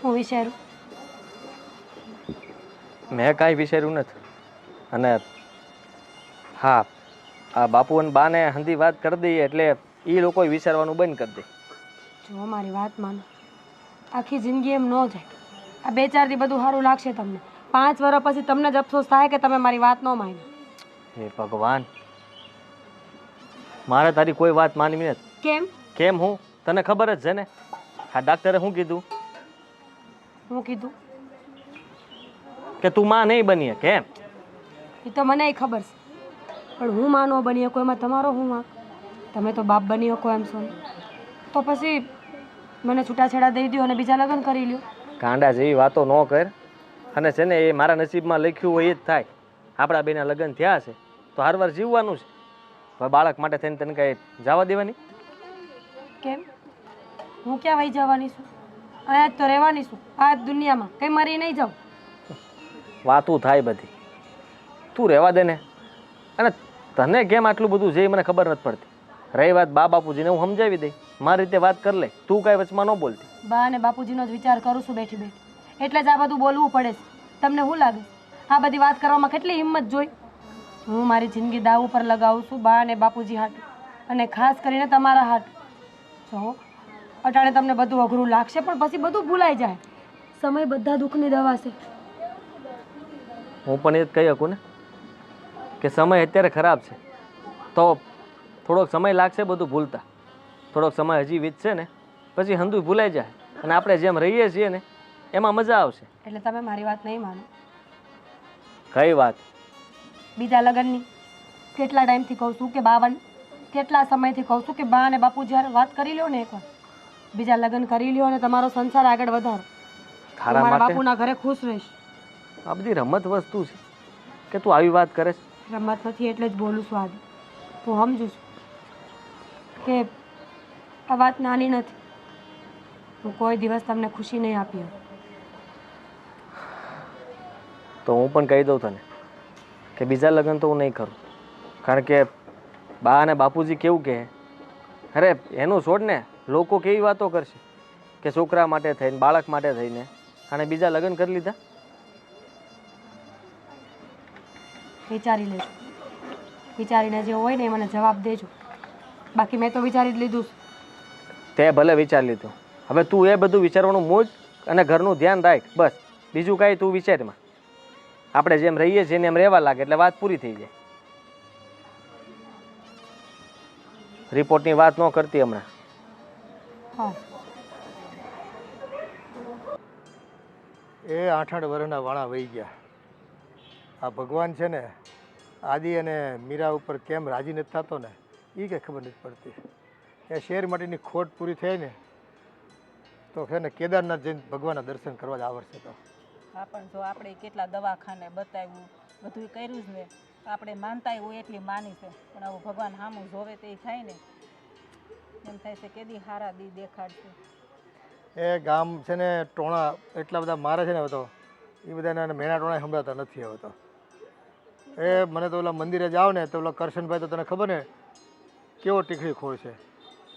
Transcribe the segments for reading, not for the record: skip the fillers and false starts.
હું વિચારું? મેં કાંઈ વિચાર્યું નથી. અને હા, આ બાપુ અને બાને હંધી વાત કરી દઈએ એટલે એ લોકોએ વિચારવાનું બંધ કરી દે. જો મારી વાત માનો, આખી જિંદગી એમ ન જાય. આ 2-4 દી બધું સારું લાગશે તમને. 5 વર્ષ પછી તમને જ અફસોસ થાય કે તમે મારી વાત ન માની. હે ભગવાન, મારે તારી કોઈ વાત માનવી નથી. કેમ? કેમ હું તને ખબર જ છે ને. આ ડાક્ટરે શું કીધું? હું કીધું? કે તું માં નહીં બનીએ. કેમ? એ તો મને ખબર છે, પણ હું માં ન બની શકો એમાં તમારો શું વાંક? તમે તો બાપ બની શકો એમ છો ને. તો પછી મને છૂટાછેડા દઈ દો અને બીજા લગ્ન કરી લ્યો. કાંડા જેવી વાતો ન કર. અને છે ને એ મારા નસીબમાં લખ્યું હોય એ જ થાય. આપણા બેના લગ્ન થયા છે તો હારવાર જીવવાનું છે. હવે બાળક માટે થઈને તને કાંઈ જવા દેવાની? કેમ? હું ક્યાં વહી જવાની છું? અહીંયા જ તો રહેવાની છું, આ જ દુનિયામાં. કંઈ મરી નહીં જાઉં. વાતું થાય બધી. તું રહેવા દે ને. અને તને કેમ આટલું બધું છે એ મને ખબર નથી પડતી. રહી વાત બા બાપુજીને હું સમજાવી દઈ, મારી રીતે વાત કરી લે. તું કાંઈ વચમાં ન બોલતી. બા અને બાપુજીનો જ વિચાર કરું છું બેઠી બેઠી. એટલે જ આ બધું બોલવું પડે છે. તમને શું લાગે આ બધી વાત કરવામાં કેટલી હિંમત જોઈ? હું મારી જિંદગી દાવ ઉપર લગાવું છું બા અને બાપુજી હાટું, અને ખાસ કરીને તમારા હાટું. જો અટાણે તમને બધું અઘરું લાગશે પણ પછી બધું ભૂલાઈ જાય. સમય બધા દુઃખની દવા છે. હું પણ એ જ કહી શકું ને કે સમય અત્યારે ખરાબ છે તો થોડોક સમય લાગશે બધું ભૂલતા. થોડોક સમય હજી વીતશે ને પછી હંધુય ભૂલાઈ જાય. અને આપણે જેમ રહીએ છીએ ને એમાં મજા આવશે. એટલે તમે મારી વાત નહીં માનો? કઈ વાત? બીજા લગ્નની. કેટલા ટાઈમથી કહું છું કે કેટલા સમયથી કહું છું કે બા અને બાપુ જ્યારે વાત કરી લ્યો ને એકવાર, બીજા લગ્ન કરી લ્યો અને તમારો સંસાર આગળ વધારો. તારા મારા માટે બાપુના ઘરે ખુશ રહીશ. આ બધી રમત વસ્તુ છે કે તું આવી વાત કરે છે? રમત નથી એટલે જ બોલું છું આદિ. હું સમજુ છું કે આ વાત નાની નથી. હું કોઈ દિવસ તમને ખુશી નહીં આપી હોય. તો હું પણ કહી દઉં તને કે બીજા લગ્ન તો હું નહીં કરું. કારણ કે બા અને બાપુજી કેવું કહે, અરે એનું છોડ ને, લોકો કેવી વાતો કરશે કે છોકરા માટે થઈને બાળક માટે થઈને અને બીજા લગ્ન કરી લીધા. વિચારી લેજો. વિચારીને જે હોય ને એ મને જવાબ દેજો. બાકી મેં તો વિચારી જ લીધું. તે ભલે વિચારી લીધું. હવે તું એ બધું વિચારવાનું મૂજ અને ઘરનું ધ્યાન રાખ. બસ બીજું કાંઈ તું વિચારમાં. આપણે જેમ રહીએ છીએ ને એમ રહેવા લાગે એટલે વાત પૂરી થઈ જાય. રિપોર્ટની વાત ન કરતી હમણાં. હા, એ 8-8 વર્ષના વાણા વહી ગયા. આ ભગવાન છે ને આદિ અને મીરા ઉપર કેમ રાજી નથી થતો ને એ કંઈ ખબર નથી પડતી. એ શેર માટેની ખોટ પૂરી થઈ ને તો છે ને કેદારનાથ જઈને ભગવાનના દર્શન કરવા જ આવડશે. તો હા, પણ જો આપણે કેટલા દવાખાને બતાવ્યું, બધું કર્યું જ ને, આપણે માનતા હોય એટલી માની છે, પણ હવે ભગવાન સામું જોવે તે થાય ને એમ થાય છે કેદી હારા દી દેખાડશે. એ ગામ છે ને ટોણા એટલા બધા મારે છે ને હવે તો એ બધાને મેણા ટોણા સંભળાતા નથી હવે તો. એ મને તો ઓલા મંદિરે જાવ ને તો ઓલા કરશનભાઈ તો તને ખબર ને કેવો ટીખડી ખોળ છે.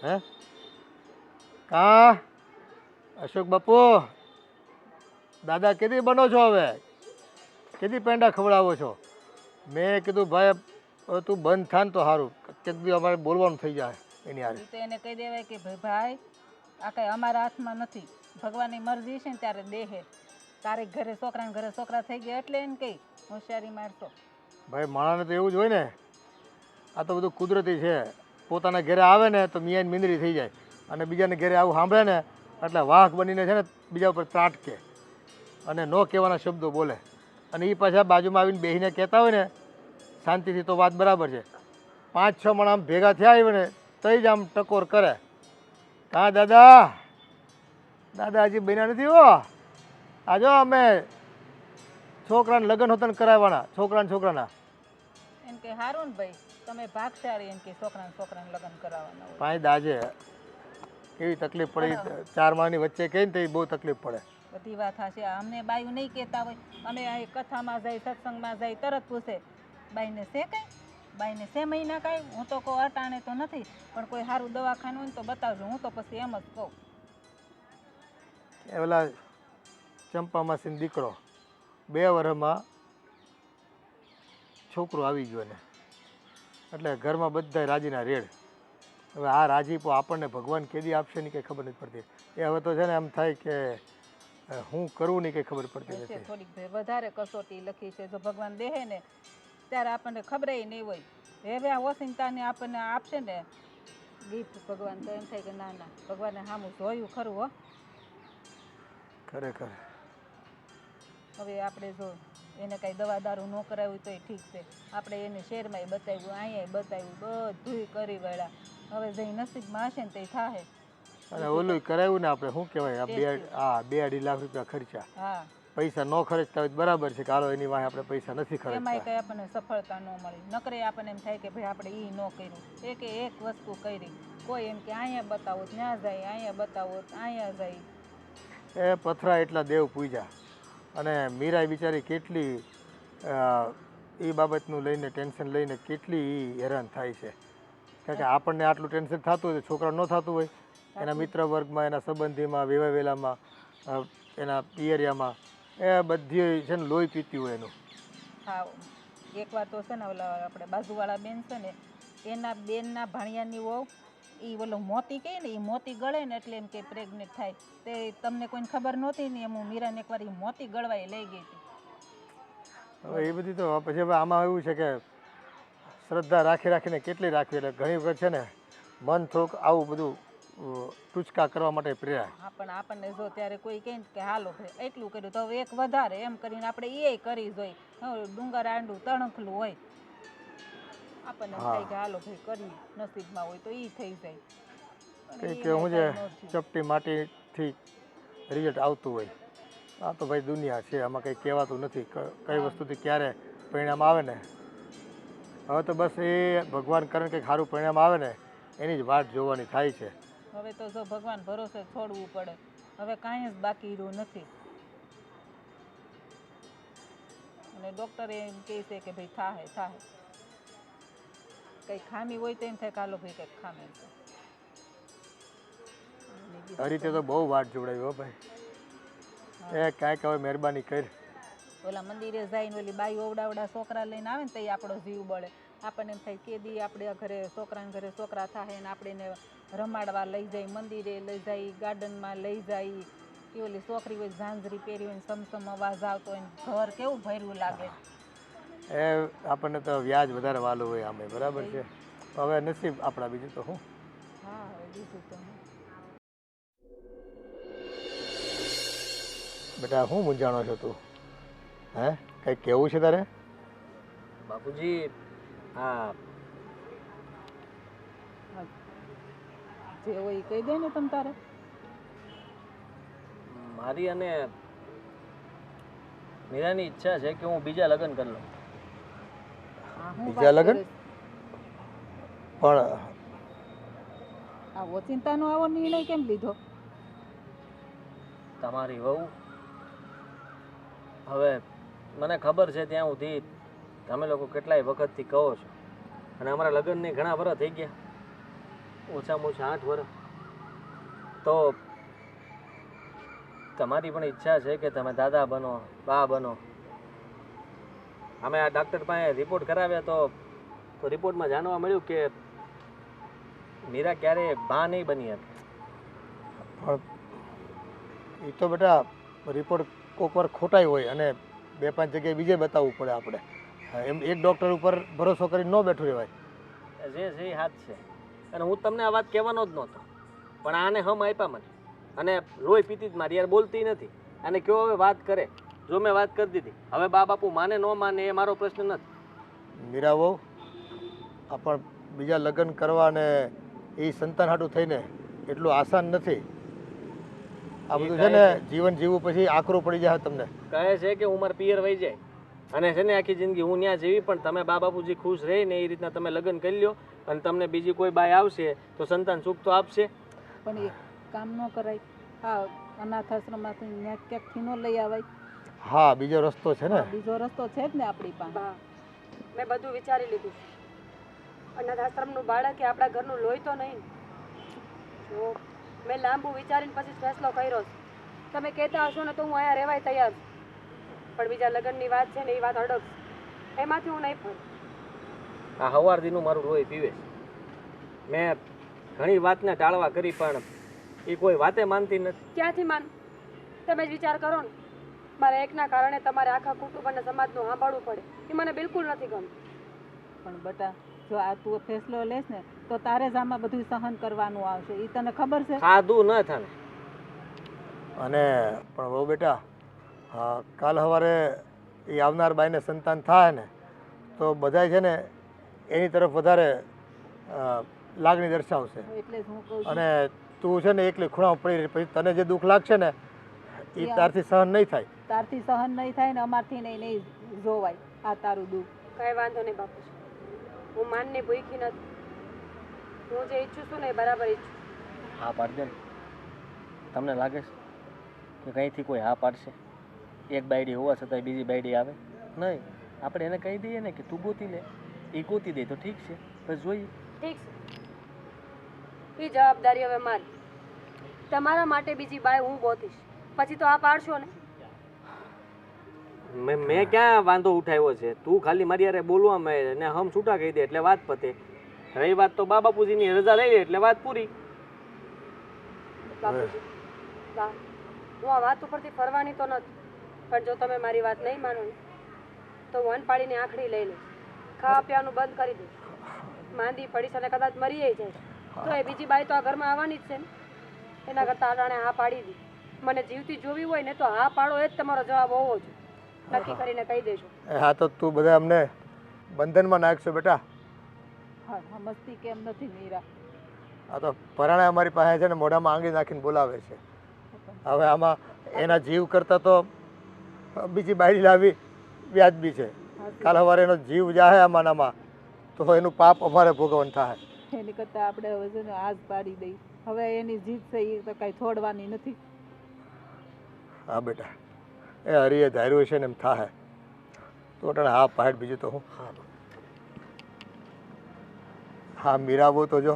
હે કા અશોક બાપુ, દાદા કેદી બનો છો? હવે કેદી પેંડા ખવડાવો છો? મેં કીધું ભાઈ હવે તું બંધ થાય ને તો સારું, કેટલી અમારે બોલવાનું થઈ જાય એની હારે. તો એને કહી દેવાય કે ભાઈ આ કંઈ અમારા હાથમાં નથી, ભગવાનની મરજી છે ને ત્યારે દેહે. તારે ઘરે છોકરાને ઘરે છોકરા થઈ ગયા એટલે એને કહી હોશિયારી મારતો. ભાઈ માણસને તો એવું જ હોય ને, આ તો બધું કુદરતી છે. પોતાના ઘરે આવે ને તો મિયાની મીંદડી થઈ જાય અને બીજાને ઘરે આવું સાંભળે ને એટલે વાઘ બનીને છે ને બીજા ઉપર ત્રાટકે અને ન કહેવાના શબ્દો બોલે. અને એ પાછા બાજુમાં આવીને બેસીને કહેતા હોય ને શાંતિથી તો વાત બરાબર છે. 5-6 માણસ આમ ભેગા થયા હોય ને તો જ આમ ટકોર કરે. હા દાદા, દાદા હજી બન્યા નથી હો. આ જો અમે છોકરાને લગ્ન હોતા કરાવવાના, છોકરાના. એમ કે હારું ને ભાઈ, તમે ભાગશાળી, એમ કે છોકરાને લગ્ન કરાવવાના હોય. પાંચ દાજે કેવી તકલીફ પડી, 4 માળની વચ્ચે કહે ને તો એ બહુ તકલીફ પડે. બધી વાત હશે. અમને બાયું નહીં કહેતા હોય, અમે અહીં કથામાં જાય, સત્સંગમાં જાય, તરત પૂછે બાઈને છે કંઈ, બાઈને છે મહિના કાંઈ. હું તો કહું અટાણે તો નથી, પણ કોઈ સારું દવાખાનું હોય ને તો બતાવજો. હું તો પછી એમ જ કહું. એ ઓલા ચંપા માસીનો દીકરો 2 વર્ષમાં છોકરો આવી ગયો ને એટલે ઘરમાં બધા રાજીના રેડ. હવે આ રાજીપો આપણને ભગવાન કેદી આપશે ને કંઈ ખબર નથી પડતી. એ હવે તો છે ને એમ થાય કે હું કરવું નહીં કંઈ ખબર પડતી હશે નથી. થોડીક વધારે કસોટી લખી છે. જો ભગવાન દેહે ને ત્યારે આપણને ખબર નહીં હોય. હવે આ ઓસિંતાને આપણને આપશે ને ગિફ્ટ ભગવાન, તો એમ થાય કે ના ના ભગવાને સામું જોયું ખરું હો. ખરેખર હવે આપણે જો એને કાંઈ દવા દારૂ ન કરાવ્યું તો ઠીક છે. આપણે એને શહેરમાંય બતાવ્યું, અહીંયા બતાવ્યું, બધુંય કરી વળ્યા. હવે જે નસીબમાં હશે ને તે થાહે. અને ઓલું કરાવ્યું ને આપણે શું કહેવાય, આ 2-2.5 લાખ રૂપિયા ખર્ચા. હા, પૈસા ન ખર્ચતા હોય તો બરાબર છે કે હાલો એની વાંહે આપણે પૈસા નથી એમાંય ખર્ચતા. કંઈ આપણને સફળતા ન મળી. નકરે આપણને એમ થાય કે ભાઈ આપણે એ ન કર્યું, એક વસ્તુ કરી. કોઈ એમ કે અહીંયા બતાવો ત્યાં જાય, અહીંયા બતાવો અહીંયા જાય. એ પથરા એટલા દેવ પૂજા. અને મીરા બિચારી કેટલી એ બાબતનું લઈને ટેન્શન લઈને કેટલી ઈ હેરાન થાય છે. કારણ કે આપણને આટલું ટેન્શન થતું હોય, છોકરા ન થતું હોય, એના મિત્ર વર્ગમાં, એના સંબંધીમાં, વેવાવેલામાં, એના પિયરિયામાં, એ બધી છે ને લોહી પીતી હોય એનું. હા, એકવાર તો છે ને ઓલા આપણે બાજુવાળા બેન છે ને એના બેનના ભાણિયાની વહુ એ ઓલો મોતી કહે ને, એ મોતી ગળે ને એટલે એમ કે પ્રેગ્નેન્ટ થાય. તે તમને કોઈને ખબર નહોતી ને એમ હું મીરાને એકવાર એ મોતી ગળવાય લઈ ગઈ હતી. હવે એ બધી તો પછી હવે આમાં એવું છે કે શ્રદ્ધા રાખીને કેટલી રાખવી, એટલે ઘણી વખત છે ને મન થોડુંક આવું બધું ટૂચકા કરવા માટે પ્રેરાય. હા, પણ આપણને જો ત્યારે કોઈ કહે કે હાલો ભાઈ એટલું કર્યું તો હવે એક વધારે એમ કરીને આપણે એ કરી જોઈ. ડુંગર આંડું તણખલું હોય, આપણને એમ થાય કે હાલો ભાઈ કરી, નસીબમાં હોય તો એ થઈ જાય. કંઈક હું જે ચપટી માટીથી રિઝલ્ટ આવતું હોય. આ તો ભાઈ દુનિયા છે, આમાં કંઈ કહેવાતું નથી કઈ વસ્તુથી ક્યારે પરિણામ આવે ને. હવે તો બસ એ ભગવાન કરે કંઈક સારું પરિણામ આવે ને એની જ વાટ જોવાની થાય છે. હવે તો જો ભગવાન ભરોસે છોડવું પડે. હવે કાંઈ જ બાકી રહ્યું નથી. અને ડૉક્ટર એમ કહે છે કે ભાઈ થાહે. કંઈ ખામી હોય તો એમ થાય કે હાલો ભાઈ કંઈક ખામી છે. આ રીતે તો બહુ વાટ જોડાવી હો ભાઈ. એ કાંઈક હવે મહેરબાની કરી. ઓલા મંદિરે જઈને ઓલી બાઈ ઓવડાવડા છોકરા લઈને આવે ને તો આપણો જીવ બળે. આપણને એમ થાય કે દી આપણે ઘરે છોકરાને ઘરે છોકરા થાય ને આપણે એને રમાડવા લઈ જાય, મંદિરે લઈ જાય, ગાર્ડનમાં લઈ જાય. કે ઓલી છોકરી હોય ઝાંઝરી પહેરી હોય, સમસમ અવાજ આવતો હોય, ઘર કેવું ભર્યું લાગે. એ આપણને તો વ્યાજ વધારે વાલું હોય આમે, બરાબર છે. હવે નસીબ આપણા, બીજું તો શું. હા, હવે બીજું તો બેટા શું મૂંઝાણો છો તું? હે કંઈક કેવું છે તારે? બાપુજી, હા જે હોય એ કહી દે ને તમ તારે. મારી અને મીરાની ઈચ્છા છે કે હું બીજા લગ્ન કરી લઉં. હા, હું બીજા લગ્ન? પણ આ ઓચિંતાનો આવો નિર્ણય કેમ લીધો? તમારી વહુ, હવે મને ખબર છે ત્યાં સુધી તમે લોકો કેટલાય વખતથી કહો છો, અને અમારા લગ્નને ઘણા વર્ષ થઈ ગયા, ઓછામાં ઓછા 8 વર્ષ. તો તમારી પણ ઈચ્છા છે કે તમે દાદા બનો, બા બનો. અમે આ ડાક્ટર પાસે રિપોર્ટ કરાવ્યા તો રિપોર્ટમાં જાણવા મળ્યું કે મીરા ક્યારેય બા નહીં બની હતી. પણ એ તો બેટા રિપોર્ટ કોઈક વાર ખોટાઈ હોય અને 2-5 જગ્યાએ બીજે બતાવવું પડે આપણે. એમ એક ડૉક્ટર ઉપર ભરોસો કરીને ન બેઠું રહેવાય. જે છે એ હાથ છે, અને હું તમને આ વાત કહેવાનો જ નહોતો, પણ આને હમ આપ્યા મને, અને લોહી પીતી જ મારી યાર, બોલતી નથી. અને કયો હવે વાત કરે, જો મેં વાત કરી દીધી, હવે બા બાપુ માને ન માને એ મારો પ્રશ્ન નથી. મીરા વહુ, આ પણ બીજા લગ્ન કરવા અને એ સંતાન હાટું થઈને એટલું આસાન નથી. આ બધું છે ને જીવન જીવવું પછી આકરું પડી જાય તમને. કહે છે કે હું મારા પિયર વહી જાય, અને છે ને આખી જિંદગી હું ત્યાં જીવી, પણ તમે બા બાપુજી ખુશ રહી ને એ રીતના તમે લગ્ન કરી લ્યો, અને તમને બીજી કોઈ બાઈ આવશે તો સંતાન સુખ તો આપશે. પણ એ કામ ન કરાય. હા, અનાથ આશ્રમમાંથી ત્યાં ક્યાંકથી ન લઈ આવાય. હા, બીજો રસ્તો છે ને. બીજો રસ્તો છે જ ને આપણી પાસે. મેં બધું વિચારી લીધું. અનાથ આશ્રમનું બાળક એ આપણા ઘરનું લોહી તો નહીં. જો મેં લાંબુ વિચારીને પછી ફેસલો કર્યો છે. તમે કહેતા હશો ને તો હું અહીંયા રહેવાય તૈયાર છું. પણ બીજા લગ્નની વાત છે ને એ વાત અડગ એમાંથી હું નહીં ફરું. આ હવારદીનું મારું લોહી પીવે છે. મેં ઘણી વાતને ટાળવા કરી પણ એ કોઈ વાતે માનતી નથી. ક્યાંથી માન? તમે જ વિચાર કરો ને. મારા એકના કારણે તમારે આખા કુટુંબ અને સમાજનું સાંભળવું પડે એ મને બિલકુલ નથી ગમતું. પણ બટા જો આ તું ફેસલો લેશ ને તો તારે જ આમાં બધું સહન કરવાનું આવશે. એ તને ખબર છે? ખાધું ન થાને. અને પણ બહુ બેટા, હા, કાલ સવારે એ આવનાર બાઈને સંતાન થાય ને તો બધાય છે ને એની તરફ વધારે લાગણી દર્શાવશે. એટલે જ હું કહું છું અને તું છે ને એકલી ખૂણામાં પડી રહી, પછી તને જે દુઃખ લાગશે ને એ તારથી સહન નહીં થાય. તારથી સહન નહીં થાય ને અમારથી નહીં જોવાય આ તારું દુઃખ. કઈ વાંધો નહીં બાપુજી, હું માનની ભૂખી નથી. હું જે ઈચ્છું છું ને એ બરાબર ઈચ્છું. હા પાડ દે ને. તમને લાગે છે કે કંઈથી કોઈ હા પાડશે? એક બાયડી હોવા છતાંય બીજી બાયડી આવે નહીં. આપણે એને કહી દઈએ ને કે તું ગોતી લે, એ ગોતી દે તો ઠીક છે, બસ જોઈએ. ઠીક છે, એ જવાબદારી હવે મારી. તમારા માટે બીજી બાય હું ગોતીશ, પછી તો આ પાડશો ને. મેં ક્યાં વાંધો ઉઠાવ્યો છે? તું ખાલી મારી યારે બોલવા માંડે ને હમ છૂટા કહી દે એટલે વાત પતે. રહી વાત તો બા બાપુજીની રજા લઈ લે એટલે વાત પૂરી. બાપુજી, બા, હું આ વાત ઉપરથી ફરવાની તો નથી, પણ જો તમે મારી વાત નહીં માનો ને તો વન પાડીને આંખડી લઈ લઈશ, ખાવા પીવાનું બંધ કરી દઈશ, માંદી પડીશ અને કદાચ મરી જાય તો એ બીજી બાઈ તો આ ઘરમાં આવવાની જ છે ને. એના કરતાં અટાણે હા પાડી દી. મને જીવતી જોવી હોય ને તો હા પાડો, એ જ તમારો જવાબ હોવો જોઈએ. નક્કી કરીને કહી દેજો. હા તો તું બધા અમને બંધનમાં નાખશો બેટા. હા સમજતી કેમ નથી મીરા? આ તો પરાણે અમારી પાસે છે ને મોઢામાં આંગળી નાખીને બોલાવે છે. હવે આમાં એના જીવ કરતાં તો બીજી બાયડી લાવી વ્યાજબી છે. કાલ સવારે એનો જીવ જાહે આમાંનામાં તો એનું પાપ અમારે ભોગવવાનું થાય. એની કરતાં આપણે હવે છે ને આજ પાડી દઈ. હવે એની જીત છે એ તો કાંઈ છોડવાની નથી. હા બેટા, એ હરીએ ધાર્યું છે ને એમ થાય તો તને હા પાડ, બીજું તો હું. હા મીરાબો તો જો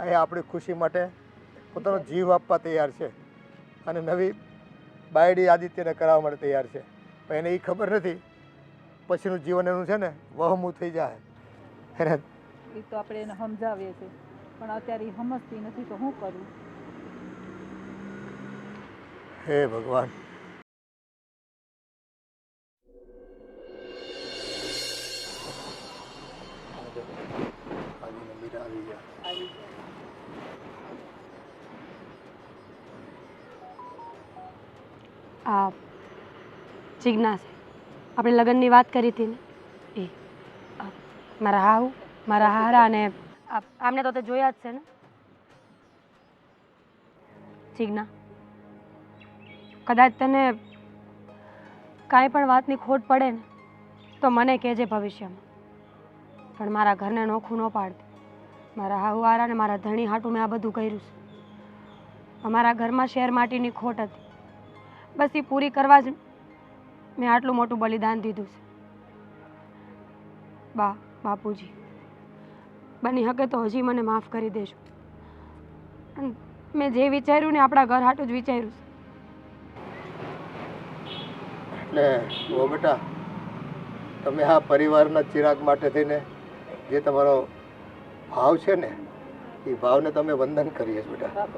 એ આપણી ખુશી માટે પોતાનો જીવ આપવા તૈયાર છે અને નવી બાયડી આદિત્યને કરાવવા માટે તૈયાર છે. પણ એને એ ખબર નથી પછીનું જીવન એનું છે ને વહમું થઈ જાય. એને એ તો આપણે એને સમજાવીએ છીએ પણ અત્યારે એ સમજતી નથી તો શું કરું? હે ભગવાન. આ જિજ્ઞા છે, આપણે લગ્નની વાત કરી હતી ને એ મારા હાહુ, મારા હારા અને આમને તો તે જોયા જ છે ને. જિજ્ઞા, કદાચ તને કાંઈ પણ વાતની ખોટ પડે ને તો મને કહેજે ભવિષ્યમાં, પણ મારા ઘરને નોખું ન પાડતી. મારા હાહુવારા ને મારા ધણી હાટું મેં આ બધું કર્યું છે. અમારા ઘરમાં શેર માટીની ખોટ હતી, બસ એ પૂરી કરવા જ મેં આટલું મોટું બલિદાન દીધું છે. બા, બાપુજી, બની શકે તો હજી મને માફ કરી દેજો. અને મેં જે વિચાર્યું ને આપણા ઘર હાટું જ વિચાર્યું છે. એટલે ઓ બેટા, તમે આ પરિવારના ચિરાગ માટે થઈને જે તમારો ભાવ છે ને એ ભાવને તમે વંદન કરીએ છો બેટા.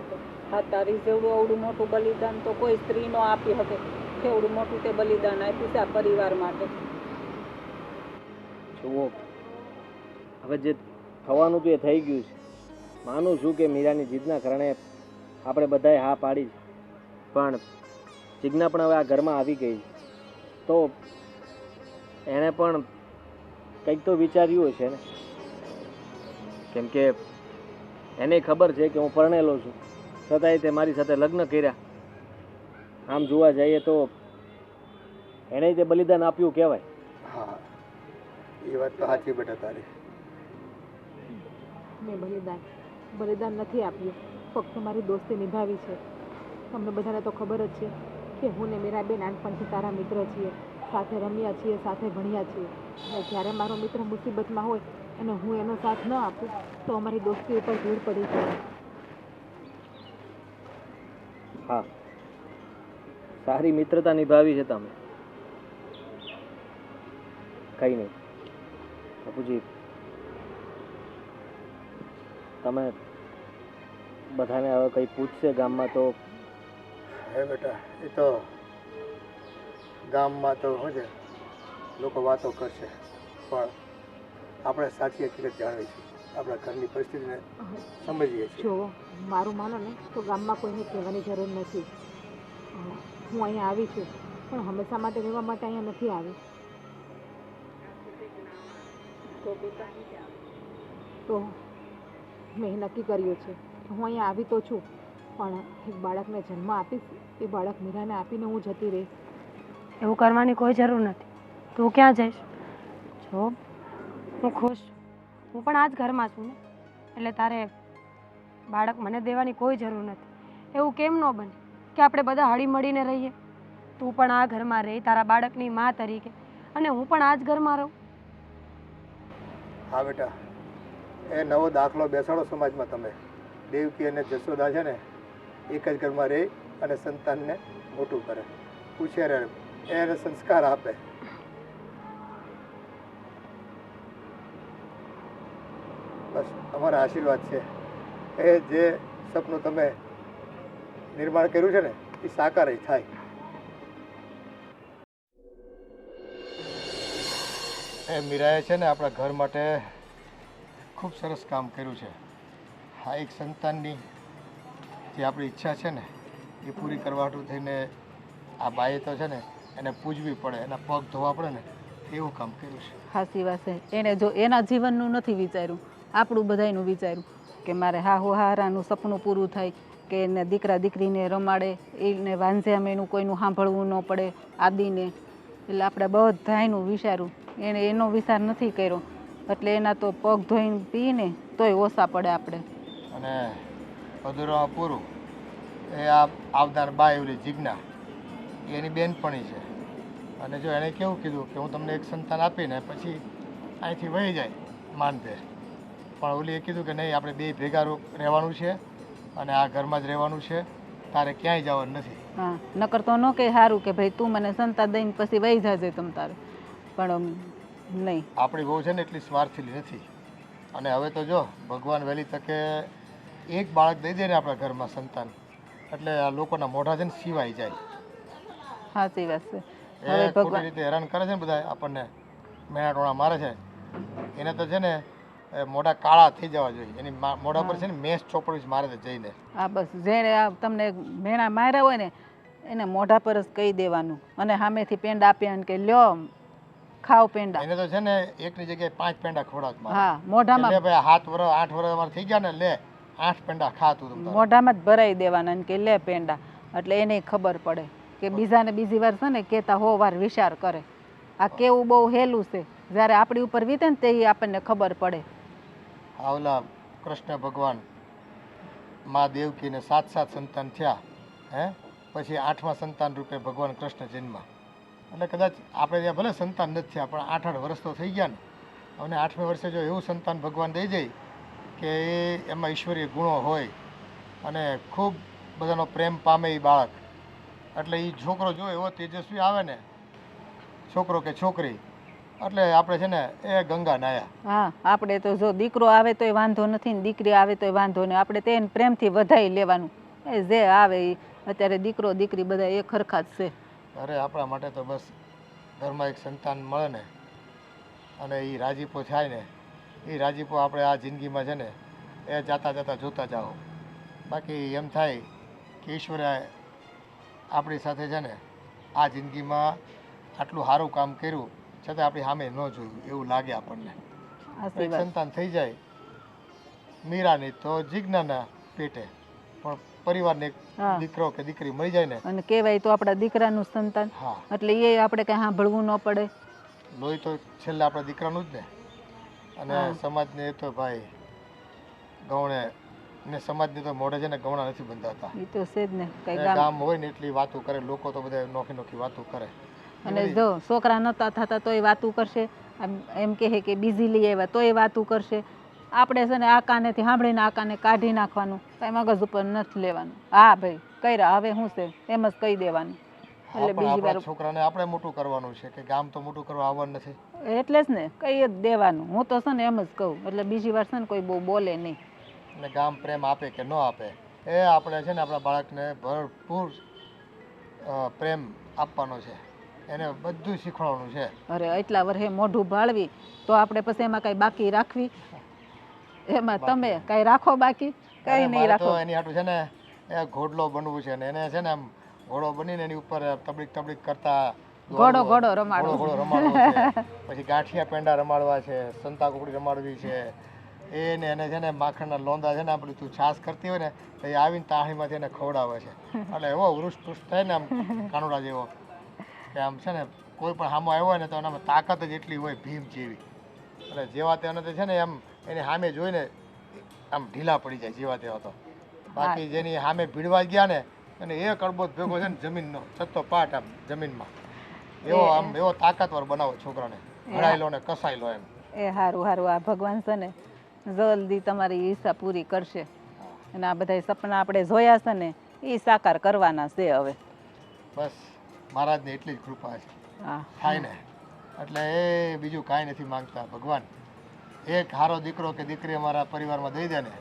હા તારી જેવડું અવડું મોટું બલિદાન તો કોઈ સ્ત્રી નો આપી શકે. કેવડું મોટું તે બલિદાન આપ્યું છે આ પરિવાર માટે. જુઓ, હવે જે થવાનું તો એ થઈ ગયું છે. માનું છું કે મીરાની જીદના કારણે આપણે બધાએ હા પાડી છે, પણ જિજ્ઞા પણ હવે આ ઘરમાં આવી ગઈ તો એણે પણ કંઈક તો વિચાર્યું હશે ને. કેમ કે એને ખબર છે કે હું પરણેલો છું, છતાંય તે મારી સાથે લગ્ન કર્યા. આમ જોવા જઈએ તો એણે તે બલિદાન આપ્યું કહેવાય. હા, એ વાત તો સાચી બેટા તારી. મેં બલિદાન નથી આપ્યું, ફક્ત મારી દોસ્તી નિભાવી છે. તમને બધાને તો ખબર જ છે કે હું ને મીરાબેન નાનપણથી સારા મિત્ર છીએ, સાથે રમ્યા છીએ, સાથે ભણ્યા છીએ. અને જ્યારે મારો મિત્ર મુસીબતમાં હોય અને હું એનો સાથ ન આપું તો અમારી દોસ્તી ઉપર ધૂળ પડી જાય. હા, સારી મિત્રતા નિભાવી છે તમે. કંઈ નહીં બાપુજી, તમે બધાને હવે કંઈ પૂછશે ગામમાં તો હે બેટા, એ તો ગામમાં તો શું છે, લોકો વાતો કરશે, પણ આપણે સાચી હકીકત જાણવી છે. આપણા ઘરની પરિસ્થિતિને સમજીએ છીએ. જો મારું માનો ને તો ગામમાં કોઈને કહેવાની જરૂર નથી. હું અહીંયા આવી છું, પણ હંમેશા માટે રહેવા માટે અહીંયા નથી આવી. તો મેં નક્કી કર્યું છે હું અહીંયા આવી તો છું, પણ એક બાળકને જન્મ આપીશ. એ બાળક મીરાને આપીને હું જતી રહીશ. એવું કરવાની કોઈ જરૂર નથી. તું ક્યાં જઈશ? જો હું ખુશ છું, હું પણ આ જ ઘરમાં છું ને, એટલે તારે બાળક મને દેવાની કોઈ જરૂર નથી. એવું કેમ ન બને કે આપણે બધા હળી મળીને રહીએ? તું પણ આ ઘરમાં રહી તારા બાળકની મા તરીકે, અને હું પણ આ જ ઘરમાં રહું. હા બેટા, એ નવો દાખલો બેસાડો સમાજમાં તમે. દેવકી અને જશોદા છે ને એક જ ઘરમાં રહી અને સંતાનને મોટું કરે, ઉછેરે, એને સંસ્કાર આપે. બસ અમારા આશીર્વાદ છે. એ જે સપનું તમે નિર્માણ કર્યું છે ને એ સાકાર જ થાય. એ મીરાએ છે ને આપણા ઘર માટે ખૂબ સરસ કામ કર્યું છે. હા, એક સંતાનની જે આપણી ઈચ્છા છે ને એ પૂરી કરવાટું થઈને આ બાઈએ તો છે ને એને પૂજવી પડે, એના પગ ધોવા પડે ને એવું કામ કર્યું છે. સાચી વાત છે. એણે જો એના જીવનનું નથી વિચાર્યું, આપણું બધાયનું વિચાર્યું કે મારે હારાનું સપનું પૂરું થાય, કે એને દીકરા દીકરીને રમાડે, એને વાંઝ્યા મેનું કોઈનું સાંભળવું ન પડે આદિને. એટલે આપણે બધાયનું વિચાર્યું, એણે એનો વિચાર નથી કર્યો. એટલે એના તો પગ ધોઈને પીને તોય ઓછા પડે આપણે. અને અધૂરામાં પૂરું એ આ આવનાર બા એવલી જીજ્ઞા એની બેનપણી છે. અને જો એણે કેવું કીધું કે હું તમને એક સંતાન આપીને પછી અહીંથી વહી જાય માનભેર, પણ ઓલીએ કીધું કે નહીં, આપણે બે ભેગા રહેવાનું છે અને આ ઘરમાં જ રહેવાનું છે, તારે ક્યાંય જવાનું નથી. હા, નકર તો ન કે સારું કે ભાઈ તું મને સંતાન દઈને પછી વહી જાજે તમ તારે, પણ નહીં. આપણી બહુ છે ને એટલી સ્વાર્થીલી નથી. અને હવે તો જો ભગવાન વહેલી તકે એક બાળક દઈ દે ને આપણા ઘરમાં સંતાન, એટલે આ લોકોના મોઢા છે ને સિવાય જાય. સાચી વાત છે. એ ખોટી રીતે હેરાન કરે છે ને બધા આપણને, મેણા ટોણા મારે છે, એને તો છે ને મોઢા કાળા થઈ જવા જોઈએ. એની મોઢા પર છે ને મેસ ચોપડી મારે છે જઈને. હા બસ, જેણે આ તમને મેણા માર્યા હોય ને એને મોઢા પર જ કહી દેવાનું, અને સામેથી પેંડા આપ્યા કે લ્યો ખાવ પેંડા. એને તો છે ને એકની જગ્યાએ 5 પેંડા ખવડાવ. હા, મોઢામાં લે ભાઈ, 7 વર્ષ 8 વર્ષ અમારે થઈ ગયા ને, લે 8 પેંડા ખા તું. મોઢામાં જ ભરાઈ દેવાના કે લે પેંડા. એટલે એને ખબર પડે કે બીજાને બીજી વાર છે ને કહેતા હો વાર વિચાર કરે. આ કેવું બહુ હેલું છે, જ્યારે આપણી ઉપર વીતે ને તે આપણને ખબર પડે. આવલા કૃષ્ણ ભગવાન મા દેવકીને 7 સંતાન થયા, હે પછી 8મા સંતાન રૂપે ભગવાન કૃષ્ણ જન્મ. એટલે કદાચ આપણે ત્યાં ભલે સંતાન નથી થયા, પણ 8 વર્ષ તો થઈ ગયા ને. અને 8મે વર્ષે જો એવું સંતાન ભગવાન દઈ જાય કે એમાં ઈશ્વરીય ગુણો હોય અને ખૂબ બધાનો પ્રેમ પામે એ બાળક, એટલે એ છોકરો જો એવો તેજસ્વી આવે ને, છોકરો કે છોકરી, એટલે આપણે છે ને એ ગંગા નાયા. હા, આપણે તો જો દીકરો આવે તોય વાંધો નથી ને દીકરી આવે તોય વાંધો નહીં, આપણે તેને પ્રેમથી વધાઈ લેવાનું. એ જે આવે એ અત્યારે દીકરો દીકરી બધા એક ખરખા જ છે. અરે આપણા માટે તો બસ ઘરમાં એક સંતાન મળે ને અને એ રાજીપો થાય ને, એ રાજીપો આપણે આ જિંદગીમાં છે ને એ જાતા જાતા જોતા જાઓ. બાકી એમ થાય કે ઈશ્વરે આપણી સાથે છે ને આ જિંદગીમાં આટલું સારું કામ કર્યું છતાં આપણી સામે ન જોયું એવું લાગે આપણને. એક સંતાન થઈ જાય મીરાની તો જીજ્ઞાના પેટે, પણ પરિવારને એક દીકરો કે દીકરી મળી જાય ને, અને કહેવાય તો આપણા દીકરાનું સંતાન, હા, એટલે એ આપણે કઈ સાંભળવું ન પડે. લોહી તો છેલ્લે આપણા દીકરાનું જ ને. અને સમાજને એ તો ભાઈ ગૌણે ને સમાજને તો મોઢે છે ને ગૌણા નથી બંધાતા. એ તો છે જ ને, કઈ ગામ હોય ને એટલી વાતો કરે લોકો, તો બધા નોખી નોખી વાતો કરે. અને જો છોકરા નતા થતા તોય વાતું કરશે, એમ કહે કે બીજી લઈ આવ્યા તોય વાતું કરશે. આપણે છે ને આ કાનેથી સાંભળીને આ કાને કાઢી નાખવાનું, કઈ મગજ ઉપર નથી લેવાનું. હા ભાઈ કર્યા હવે શું છે એમ જ કહી દેવાનું. હા, એટલે પણ બીજી વાર આપણા છોકરાને આપણે મોટું કરવાનું છે કે ગામ તો મોટું કરવા આવવાનું નથી. એટલે જ ને કહી જ દેવાનું. હું તો છે ને એમ જ કહું, એટલે બીજી વાર છે ને કોઈ બહુ બોલે નહીં. અને ગામ પ્રેમ આપે કે ન આપે એ આપણે છે ને આપણા બાળકને ભરપૂર પ્રેમ આપવાનો છે, એને બધું શીખવાડવાનું છે. અરે એટલા વર્ષે મોઢું ભાળવી તો આપણે પછી એમાં કઈ બાકી રાખવી? એમાં તમે કઈ રાખો બાકી? કઈ અરે નહીં મારે રાખો. તો એની હાટું છે ને એ ઘોડલો બનવું છે ને એને છે ને આમ ઘોડો બનીને એની ઉપર તબડીક તબડીક કરતા ઘોડો ઘોડો રમાડો. ઘોડો રમાડવો છે, પછી ગાંઠિયા પેંડા રમાડવા છે, સંતા કુકડી રમાડવી છે. એને છે ને માખણના લોંદા છે ને આપણે તું છાશ કરતી હોય ને તો એ આવીને તાળીમાંથી એને ખવડાવે છે. એટલે એવો વૃષ્ટ થાય ને આમ કાનુડા જેવો કે આમ છે ને કોઈ પણ સામો આવ્યો હોય ને તો એનામાં તાકાત જ એટલી હોય ભીમ જેવી. એટલે જેવા તેને તો છે ને એમ એની સામે જોઈને આમ ઢીલા પડી જાય જેવા તેવા તો. બાકી જેની સામે ભીડવા ગયા ને અને એક અડબોત ભેગો છે ને જમીનનો છતો પાટ આમ જમીનમાં એવો તાકાતવર બનાવો છોકરાને, હડાયેલો ને કસાયેલો એમ. એ હારું હારું, આ ભગવાન છે ને જલ્દી તમારી ઈચ્છા પૂરી કરશે. અને આ બધા સપના આપણે જોયા છે ને એ સાકાર કરવાના છે હવે. બસ મહારાજને એટલી જ કૃપા છે હા થાય ને, એટલે એ બીજું કાંઈ નથી માંગતા ભગવાન. એક સારો દીકરો કે દીકરી અમારા પરિવારમાં દઈ દે ને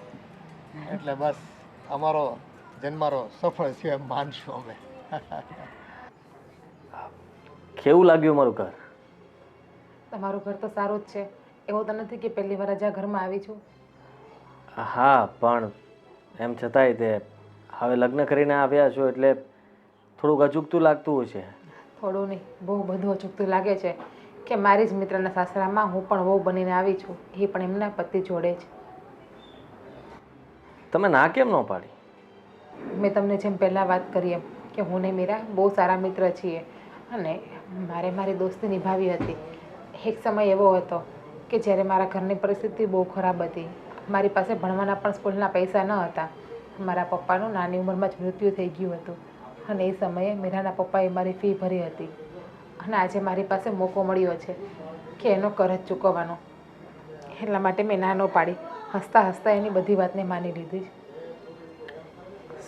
એટલે બસ અમારો જન્મારો સફળ છે એમ માનશું અમે. કેવું લાગ્યું મારું ઘર? તમારું ઘર તો સારું જ છે. એવું તો નથી કે પહેલી વાર જ આ ઘરમાં આવી છું. હા, પણ એમ છતાંય તે હવે લગ્ન કરીને આવ્યા છો એટલે થોડુંક અચૂકતું લાગતું હશે. થોડું નહીં, બહુ બધું અચૂકતું લાગે છે કે મારી જ મિત્રના સાસરામાં હું પણ વહુ બનીને આવી છું, એ પણ એમના પતિ જોડે જ. તમે ના કેમ ન પાડી? મેં તમને જેમ પહેલાં વાત કરી એમ કે હું ને મીરા બહુ સારા મિત્ર છીએ અને મારે મારી દોસ્તી નિભાવી હતી. એક સમય એવો હતો કે જ્યારે મારા ઘરની પરિસ્થિતિ બહુ ખરાબ હતી. મારી પાસે ભણવાના પણ સ્કૂલના પૈસા ન હતા. મારા પપ્પાનું નાની ઉંમરમાં જ મૃત્યુ થઈ ગયું હતું અને એ સમયે મીરાના પપ્પાએ મારી ફી ભરી હતી. અને આજે મારી પાસે મોકો મળ્યો છે કે એનો કરજ ચૂકવવાનો. એટલા માટે મેં ના ન પાડી. હસતા હસતા એની બધી વાતને માની લીધી.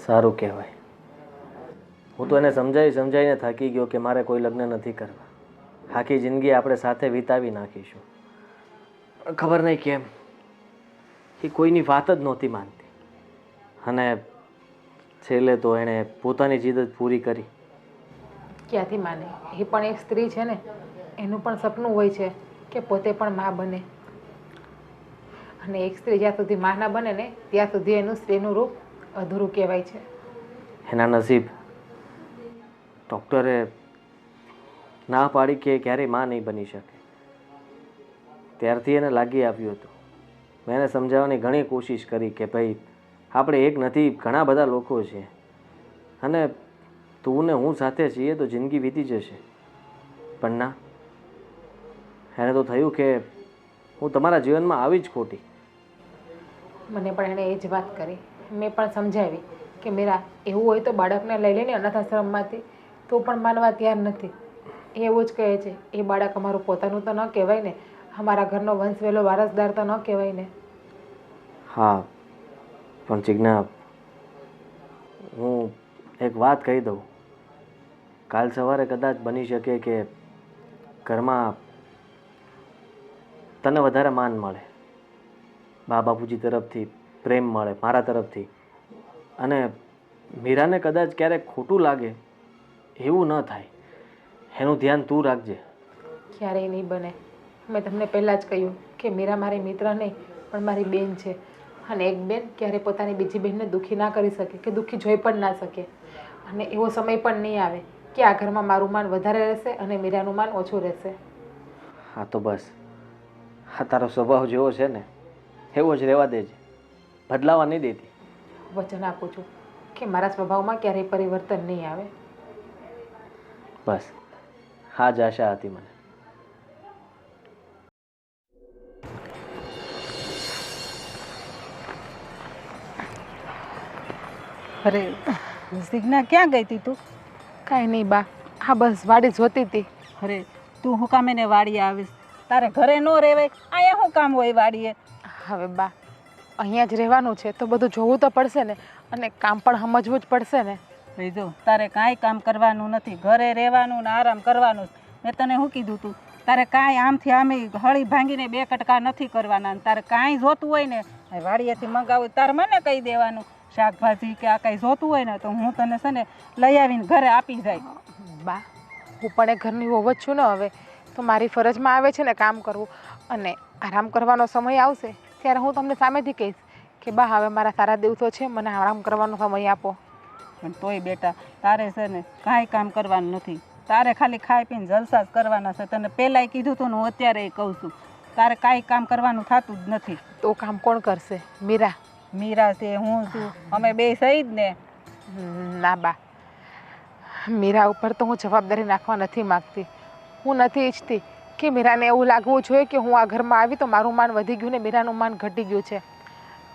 સારું કહેવાય. હું તો એને સમજાવીને થાકી ગયો કે મારે કોઈ લગ્ન નથી કરવા. આખી જિંદગી આપણે સાથે વિતાવી નાખીશું. ખબર નહીં કેમ એ કોઈની વાત જ નહોતી માનતી અને છેલ્લે તો એણે પોતાની જીદ જ પૂરી કરી. ક્યાંથી માને? એ પણ એક સ્ત્રી છે ને, એનું પણ સપનું હોય છે કે પોતે પણ મા બને. અને એક સ્ત્રી જ્યાં સુધી મા ના બને ને ત્યાં સુધી એનું સ્ત્રીનું રૂપ અધૂરું કહેવાય છે. એના નસીબ. ડૉક્ટરે ના પાડી કે ક્યારેય માં નહીં બની શકે. ત્યારથી એને લાગી આવ્યું હતું. મેં એને સમજાવવાની ઘણી કોશિશ કરી કે ભાઈ આપણે એક નથી, ઘણા બધા લોકો છે અને તું ને હું સાથે છીએ તો જિંદગી વીતી જશે. પણ ના, એને તો થયું કે હું તમારા જીવનમાં આવી જ ખોટી. મને પણ એણે એ જ વાત કરી. મેં પણ સમજાવી કે મેરા એવું હોય તો બાળકને લઈ લઈને અનાથ આશ્રમમાંથી, તો પણ માનવા તૈયાર નથી. એવું જ કહે છે એ બાળક અમારું પોતાનું તો ન કહેવાય ને, અમારા ઘરનો વંશવેલો વારસદાર તો ન કહેવાય ને. હા, પણ ચિજ્ઞા, હું એક વાત કહી દઉં. કાલ સવારે કદાચ બની શકે કે ઘરમાં તને વધારે માન મળે, બા બાપુજી તરફથી પ્રેમ મળે, મારા તરફથી, અને મીરાને કદાચ ક્યારેક ખોટું લાગે એવું ન થાય. એનું ધ્યાન તું રાખજે. ક્યારેય નહીં બને. મેં તમને પહેલાં જ કહ્યું કે મીરા મારી મિત્ર નહીં પણ મારી બેન છે અને એક બેન ક્યારે પોતાની બીજી બહેનને દુઃખી ના કરી શકે કે દુઃખી જોઈ પણ ના શકે. અને એવો સમય પણ નહીં આવે કે આ ઘરમાં મારું માન વધારે રહેશે અને મીરાનું માન ઓછું રહેશે. હા તો બસ, હા તારો સ્વભાવ જેવો છે ને એવો જ રહેવા દેજે, બદલાવા નહીં દેતી. વચન આપું છું કે મારા સ્વભાવમાં ક્યારેય પરિવર્તન નહીં આવે. બસ હા જ આશા હતી મને. અરે સિગ્ના ક્યાં ગઈ હતી તું? કાંઈ નહીં બા, હા બસ વાડી જોતી હતી. અરે તું હું કામ એને વાડીએ આવીશ? તારે ઘરે ન રહેવાય, અહીંયા શું કામ હોય વાડીએ? હવે બા અહીંયા જ રહેવાનું છે તો બધું જોવું તો પડશે ને, અને કામ પણ સમજવું જ પડશે ને. ભાઈ જો તારે કાંઈ કામ કરવાનું નથી, ઘરે રહેવાનું ને આરામ કરવાનું. મેં તને શું કીધું તું, તારે કાંઈ આમથી આમે હળી ભાંગીને બે કટકા નથી કરવાના. અને તારે કાંઈ જોતું હોય ને વાડીએથી મંગાવું તારે મને કહી દેવાનું, શાકભાજી કે આ કાંઈ જોતું હોય ને તો હું તને છે ને લઈ આવીને ઘરે આપી જાય. બા, હું પણ એ ઘરની વહુ જ છું ને, હવે તો મારી ફરજમાં આવે છે ને કામ કરવું. અને આરામ કરવાનો સમય આવશે ત્યારે હું તમને સામેથી કહીશ કે બા હવે મારા સારા દિવસો છે, મને આરામ કરવાનો સમય આપો. પણ તોય બેટા તારે છે ને કાંઈ કામ કરવાનું નથી, તારે ખાલી ખાઈ પીને જલસા જ કરવાના છે. તને પહેલાંય કીધું હતું ને હું અત્યારે કહું છું, તારે કાંઈ કામ કરવાનું થતું જ નથી. તો કામ કોણ કરશે? મીરા. મીરા છે, હું છું, અમે બે સહી જ ને. ના બા, મીરા ઉપર તો હું જવાબદારી નાખવા નથી માગતી. હું નથી ઈચ્છતી કે મીરાને એવું લાગવું જોઈએ કે હું આ ઘરમાં આવી તો મારું માન વધી ગયું ને મીરાનું માન ઘટી ગયું છે.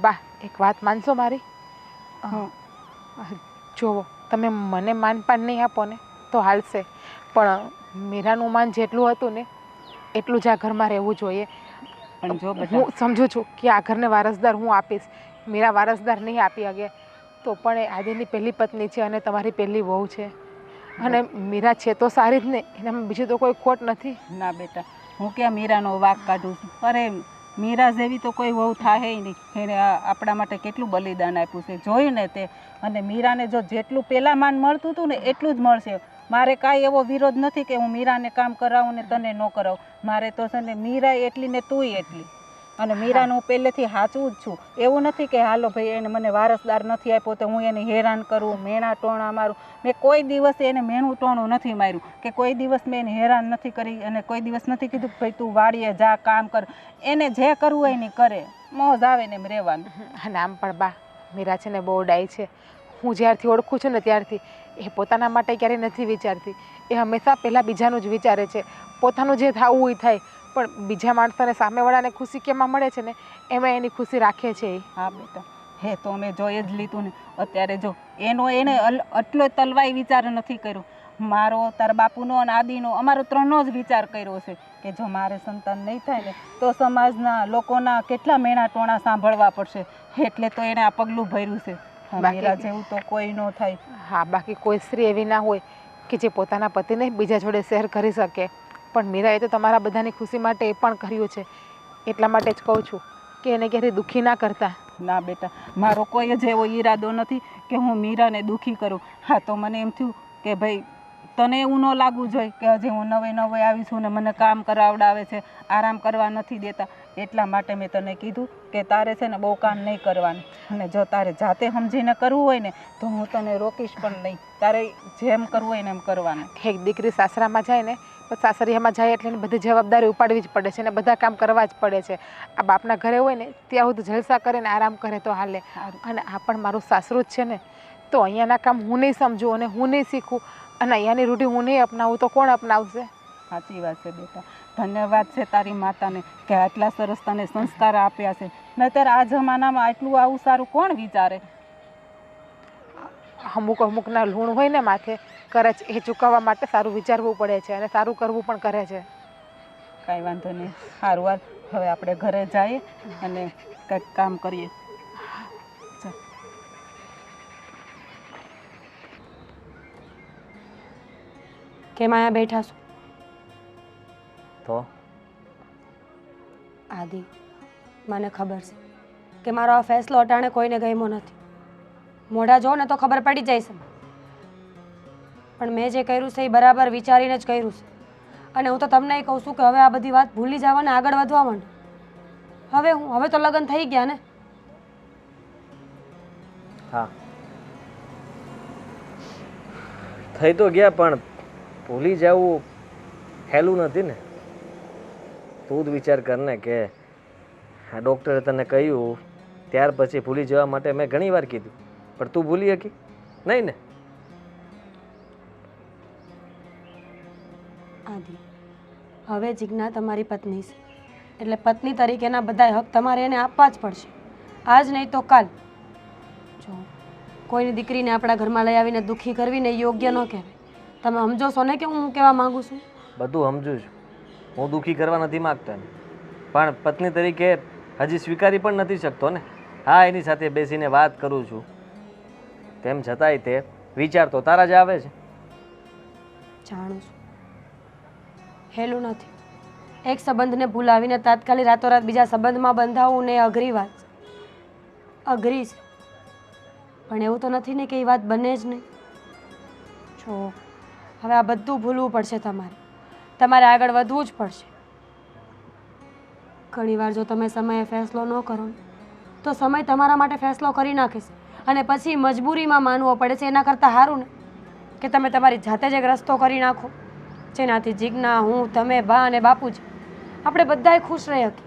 બા, એક વાત માનશો મારી? જુઓ, તમે મને માનપાન નહીં આપો ને તો હાલશે, પણ મીરાનું માન જેટલું હતું ને એટલું જ આ ઘરમાં રહેવું જોઈએ. પણ જો હું સમજુ છું કે આ ઘરને વારસદાર હું આપીશ, મીરા વારસદાર નહીં આપી શકે તો પણ એ આદિની પહેલી પત્ની છે અને તમારી પહેલી વહુ છે. અને મીરા છે તો સારી જ ને, એનામાં બીજી તો કોઈ ખોટ નથી. ના બેટા, હું ક્યાં મીરાનો વાંક કાઢું છું? અરે મીરા જેવી તો કોઈ વહુ થાય નહીં. એને આપણા માટે કેટલું બલિદાન આપ્યું છે, જોયું ને તે. અને મીરાને જો જેટલું પહેલાં માન મળતું હતું ને એટલું જ મળશે. મારે કાંઈ એવો વિરોધ નથી કે હું મીરાને કામ કરાવું ને તને ન કરાવું. મારે તો છે ને મીરા એટલી ને તુંય એટલી. અને મીરાને હું પહેલેથી સાચવું જ છું. એવું નથી કે હાલો ભાઈ એને મને વારસદાર નથી આપ્યો તો હું એને હેરાન કરું, મેણા ટોણા મારું. મેં કોઈ દિવસ એને મેણું ટોણું નથી માર્યું કે કોઈ દિવસ મેં એને હેરાન નથી કરી અને કોઈ દિવસ નથી કીધું કે ભાઈ તું વાડીએ જા કામ કર. એને જે કરવું હોય ને કરે, મોજ આવે ને એમ રહેવાનું. અને આમ પણ બા, મીરા છે ને બહુ ડાઈ છે. હું જ્યારથી ઓળખું છું ને ત્યારથી એ પોતાના માટે ક્યારેય નથી વિચારતી. એ હંમેશા પહેલાં બીજાનું જ વિચારે છે. પોતાનું જે થવું એ થાય, પણ બીજા માણસોને સામેવાળાને ખુશી કેમાં મળે છે ને એમાં એની ખુશી રાખે છે એ. હા બેટા, હે તો મેં જોઈ જ લીધું ને અત્યારે. જો એને આટલો તલવાઈ વિચાર નથી કર્યો. મારો, તારા બાપુનો અને આદિનો, અમારો ત્રણનો જ વિચાર કર્યો છે કે જો મારે સંતાન નહીં થાય ને તો સમાજના લોકોના કેટલા મેણા ટોણા સાંભળવા પડશે. એટલે તો એને આ પગલું ભર્યું છે. મીરા જેવું તો કોઈ ન થાય. હા, બાકી કોઈ સ્ત્રી એવી ના હોય કે જે પોતાના પતિને બીજા જોડે શેર કરી શકે, પણ મીરાએ તો તમારા બધાની ખુશી માટે એ પણ કર્યું છે. એટલા માટે જ કહું છું કે એને ક્યારેય દુઃખી ના કરતા. ના બેટા, મારો કોઈ જ એવો ઈરાદો નથી કે હું મીરાને દુઃખી કરું. હા, તો મને એમ થયું કે ભાઈ તને એવું ન લાગવું જોઈએ કે હજી હું નવે આવીશું ને મને કામ કરાવડાવે છે, આરામ કરવા નથી દેતા. એટલા માટે મેં તને કીધું કે તારે છે ને બહુ કામ નહીં કરવાનું. અને જો તારે જાતે સમજીને કરવું હોય ને તો હું તને રોકીશ પણ નહીં. તારે જેમ કરવું હોય ને એમ કરવાનું. એક દીકરી સાસરામાં જાય ને તો સાસરિયામાં જાય એટલે એની બધી જવાબદારી ઉપાડવી જ પડે છે અને બધા કામ કરવા જ પડે છે. આ બાપના ઘરે હોય ને ત્યાં સુધી જલસા કરે ને આરામ કરે તો હાલે. અને આ પણ મારું સાસરું જ છે ને, તો અહીંયાના કામ હું નહીં સમજું અને હું નહીં શીખું અને અહીંયાની રૂઢી હું નહીં અપનાવું તો કોણ અપનાવશે? સાચી વાત છે બેટા. ધન્યવાદ છે તારી માતાને કે આટલા સરસ તને સંસ્કાર આપ્યા છે. નહીંતર આ જમાનામાં આટલું આવું સારું કોણ વિચારે? અમુકના લૂણ હોય ને માથે કરે છે, એ ચૂકવવા માટે સારું વિચારવું પડે છે અને સારું કરવું પણ કરે છે. કાંઈ વાંધો નહીં. સારું વાર, હવે આપણે ઘરે જઈએ અને કંઈક કામ કરીએ. કેમ અહીંયા બેઠા છો? તો આદિ, મને ખબર છે કે મારો આ ફેસલો અટાણે કોઈને ગમ્યો નથી. મોઢા જો ને તો ખબર પડી જાય છે, પણ મેં જે કર્યું છે એ બરાબર વિચારીને જ કર્યું છે. અને હું તો તમને એ કહું છું કે હવે આ બધી વાત ભૂલી જવા ને આગળ વધવા માંડો. હવે તો લગ્ન થઈ ગયા ને. હા, થઈ તો ગયા, પણ ભૂલી જવું હેલું નથી ને. તું જ વિચાર કર ને કે આ ડૉક્ટરે તને કહ્યું ત્યાર પછી ભૂલી જવા માટે મેં ઘણી વાર કીધું, પણ તું ભૂલી શકી નહીં ને. આદિ, હવે જીજ્ઞા તમારી પત્ની છે એટલે પત્ની તરીકેના બધા હક તમારે એને આપવા જ પડશે. આજ નહીં તો કાલ. જો કોઈની દીકરીને આપણા ઘરમાં લઈ આવીને દુઃખી કરવી ને યોગ્ય ન કહેવાય. તમે સમજો છો ને કે હું કહેવા માંગુ છું? બધું સમજુ છું, હું દુઃખી કરવા નથી માગતો એને, પણ પત્ની તરીકે હજી સ્વીકારી પણ નથી શકતો ને. હા, એની સાથે બેસીને વાત કરું છું, તેમ છતાંય તે વિચાર તો તારા જ આવે છે. જાણું છું હેલું નથી. એક સંબંધને ભૂલાવીને તાત્કાલિક રાતોરાત બીજા સંબંધમાં બંધાવવું ને એ અઘરી વાત છે. અઘરી છે, પણ એવું તો નથી ને કે એ વાત બને જ નહીં. જો હવે આ બધું ભૂલવું પડશે તમારે આગળ વધવું જ પડશે. ઘણીવાર જો તમે સમયે ફેસલો ન કરો ને તો સમય તમારા માટે ફેસલો કરી નાખે છે અને પછી મજબૂરીમાં માનવો પડે છે. એના કરતાં સારું ને કે તમે તમારી જાતે જ એક રસ્તો કરી નાખો જેનાથી જીજ્ઞા, હું, તમે, બા અને બાપુજી આપણે બધાય ખુશ રહી શકીએ,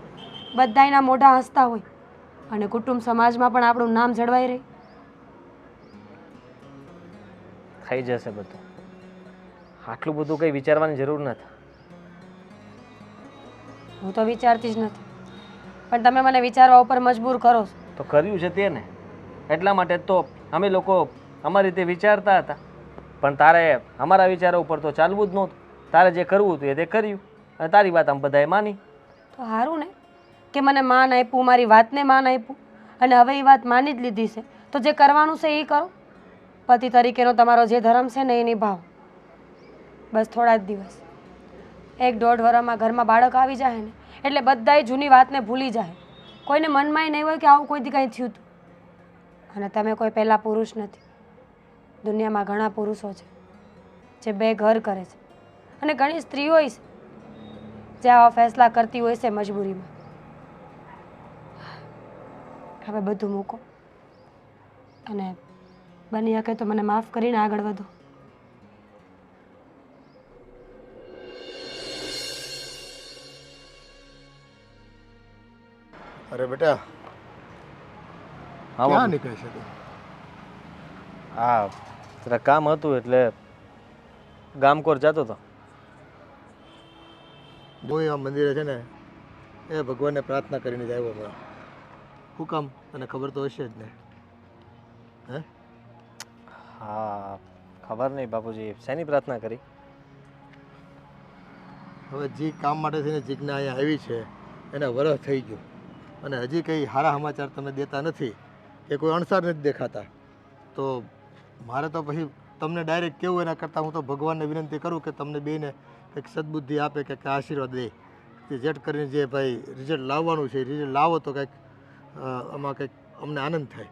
બધાયના મોઢા હસતા હોય અને કુટુંબ સમાજમાં પણ આપણું નામ જળવાઈ રહે. થઈ જશે બધું. આટલું બધું કંઈ વિચારવાની જરૂર નથી. હું તો વિચારતી જ નથી, પણ તમે મને વિચારવા ઉપર મજબૂર કરો છો. તો કર્યું છે તેને એટલા માટે જ તો અમે લોકો અમારી રીતે વિચારતા હતા. પણ તારે અમારા વિચારો ઉપર તો ચાલવું જ નહોતું. તારે જે કરવું હતું એ તે કર્યું અને તારી વાત આમ બધાએ માની. તો સારું ને કે મને માન આપ્યું, મારી વાતને માન આપ્યું અને હવે એ વાત માની જ લીધી છે તો જે કરવાનું છે એ કરો. પતિ તરીકેનો તમારો જે ધર્મ છે ને એ નિભાવો. બસ થોડા જ દિવસ, 1-1.5 વર્ષમાં ઘરમાં બાળક આવી જાય ને એટલે બધાય જૂની વાતને ભૂલી જાય. કોઈને મનમાંય નહીં હોય કે આવું કોઈથી કંઈ થયું હતું. અને તમે કોઈ પહેલાં પુરુષ નથી. દુનિયામાં ઘણા પુરુષો છે જે 2 ઘર કરે છે અને ઘણી સ્ત્રીઓ છે જે આવા ફેસલા કરતી હોય છે મજબૂરીમાં. હવે બધું મૂકો અને બની શકે તો મને માફ કરીને આગળ વધો. અરે બેટા, હા ક્યાં બાપુ. નીકળે છે તું? હા જરા કામ હતું એટલે ગામકોર જતો હતો. હું આ મંદિરે છે ને એ ભગવાનને પ્રાર્થના કરીને જ આવ્યો હમણાં. શું કામ? તને ખબર તો હશે જ ને. હે? હા ખબર નહીં બાપુજી, શેની પ્રાર્થના કરી? હવે જે કામ માટે થઈને જીજ્ઞા અહીંયા આવી છે એને વરસ થઈ ગયું અને હજી કંઈ સારા સમાચાર તમે દેતા નથી કે કોઈ અણસાર નથી દેખાતા. તો મારે તો પછી તમને ડાયરેક્ટ કેવું એના કરતાં હું તો ભગવાનને વિનંતી કરું કે તમને બેને કંઈક સદબુદ્ધિ આપે, કંઈક આશીર્વાદ દે કે જેટ કરીને જે ભાઈ રિઝલ્ટ લાવવાનું છે રિઝલ્ટ લાવો તો કંઈક આમાં કંઈક અમને આનંદ થાય.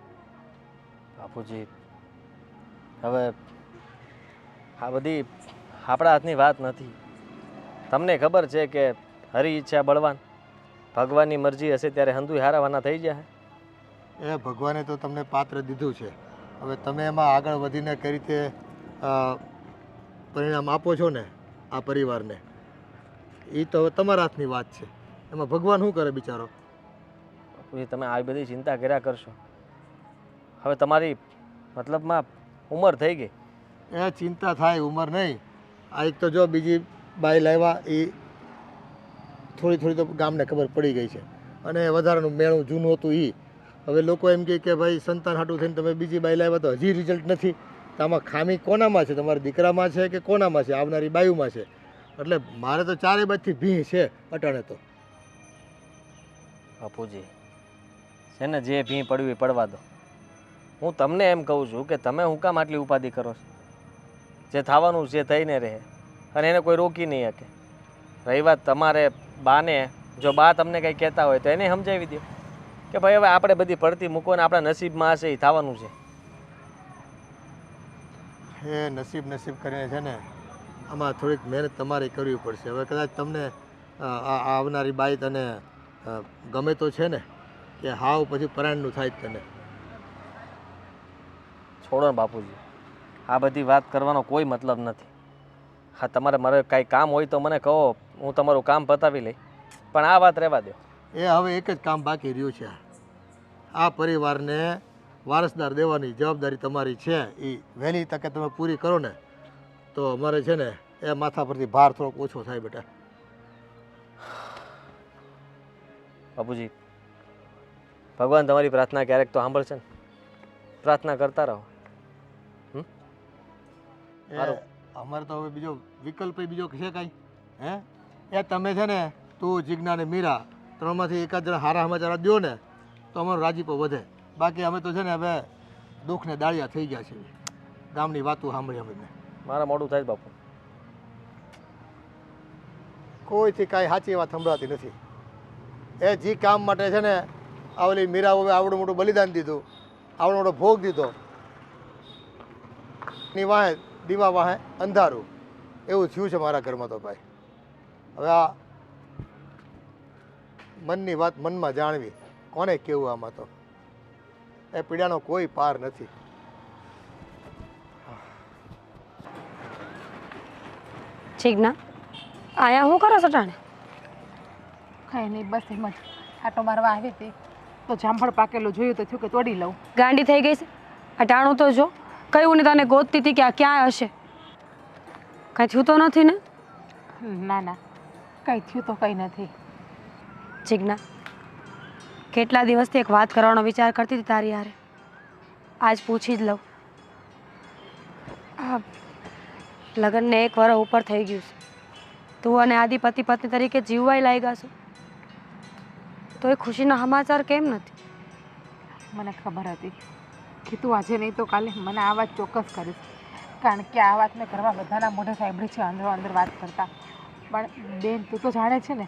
બાપુજી હવે આ બધી આપણા હાથની વાત નથી. તમને ખબર છે કે હરી ઈચ્છા બળવાન, ભગવાનની મરજી હશે ત્યારે હંધુય હારાવાના થઈ જાય. એ ભગવાને તો તમને પાત્ર દીધું છે. હવે તમે એમાં આગળ વધીને કઈ રીતે પરિણામ આપો છો ને આ પરિવારને, એ તો હવે તમારા હાથની વાત છે. એમાં ભગવાન શું કરે બિચારો? બાપુજી તમે આવી બધી ચિંતા કર્યા કરશો. હવે તમારી મતલબમાં ઉંમર થઈ ગઈ. એ ચિંતા થાય ઉંમર નહીં. આ એક તો જો બીજી બાઈ લાવ્યા એ થોડી તો ગામને ખબર પડી ગઈ છે અને વધારાનું મેળું જૂનું હતું એ હવે લોકો એમ કહે કે ભાઈ સંતાન હાટું થઈને તમે બીજી બાઈ લાવ્યા તો હજી રિઝલ્ટ નથી. તો આમાં ખામી કોનામાં છે? તમારા દીકરામાં છે કે કોનામાં છે? આવનારી બાયુમાં છે. એટલે મારે તો ચારે બાજુથી ભીં છે અટાણે તો. બાપુજી છે ને જે ભી પડ્યું એ પડવા દો. હું તમને એમ કહું છું કે તમે હું કામ આટલી ઉપાધિ કરો છો? જે થવાનું જે થઈને રહે અને એને કોઈ રોકી નહીં શકે. રહી વાત તમારે બાને, જો બા તમને કંઈ કહેતા હોય તો એને સમજાવી દો કે ભાઈ હવે આપણે બધી પડતી મૂકો ને આપણા નસીબમાં હશે એ થવાનું છે. એ નસીબ કરીને છે ને આમાં થોડીક મહેનત તમારે કરવી પડશે. હવે કદાચ તમને આવનારી બાઈ તને ગમે તો છે ને કે હાવ પછી પરાયણનું થાય જ તને? છોડો ને બાપુજી, આ બધી વાત કરવાનો કોઈ મતલબ નથી. હા તમારે મારે કાંઈ કામ હોય તો મને કહો, હું તમારું કામ પતાવી લઈ, પણ આ વાત રહેવા દો. એ હવે એક જ કામ બાકી રહ્યું છે. આ પરિવારને વારસદાર દેવાની જવાબદારી તમારી છે. એ વહેલી તકે તમે પૂરી કરો ને તો અમારે છે ને એ માથા પરથી ભાર થોડોક ઓછો થાય બેટા. બાપુજી ભગવાન તમારી પ્રાર્થના ક્યારેક તો સાંભળશે ને. પ્રાર્થના કરતા રહો. એ અમારે તો હવે બીજો વિકલ્પ બીજો છે કાંઈ? હે એ તમે છે ને તું, જીજ્ઞા ને મીરા ત્રણમાંથી એકાદ જણા હારા સમાચાર દો ને તો અમારો રાજીપો વધે. બાકી અમે તો છે ને હવે દુઃખને દાળિયા થઈ ગયા છે. ગામની વાતો સાંભળી અમે મારા મોડું થાય છે બાપુ. કોઈથી કાંઈ સાચી વાત સંભળાતી નથી. એ જે કામ માટે છે ને આવલી મીરાઓએ આવડું મોટું બલિદાન દીધું, આવડો મોટો ભોગ દીધો, ની વાહે દીવા વાહે અંધારું એવું થયું છે મારા ઘરમાં તો ભાઈ. હવે આ મનની વાત મનમાં જાણવી, કોને કેવું આમાં તો એ પીડાનો કોઈ પાર નથી. જીજ્ઞા આયા શું કરો છો ટાણે? કાંઈ નહીં, બસ એમ જ આટો મારવા આવી હતી તો જામફળ પાકેલું જોયું તો થયું કે તોડી લઉં. ગાંડી થઈ ગઈ છે? આ ટાણું તો જો કયું ને તને ગોતતી હતી કે આ ક્યાં હશે. કાંઈ થયું તો નથી ને? ના ના, કંઈ થયું તો કંઈ નથી. જીજ્ઞા કેટલા દિવસથી એક વાત કરવાનો વિચાર કરતી હતી તારી હારે. આજ પૂછી જ લઉં. આ લગ્નને 1 વર્ષ ઉપર થઈ ગયું છે. તું અને આદિ પતિ પત્ની તરીકે જીવવાય લાગ્યા છો, તો એ ખુશીના સમાચાર કેમ નથી? મને ખબર હતી કે તું આજે નહીં તો કાલે મને આ વાત ચોક્કસ કરીશ, કારણ કે આ વાત મેં ઘરમાં બધાના મોઢે સાંભળી છે અંદરો અંદર વાત કરતા. પણ બેન, તું તો જાણે છે ને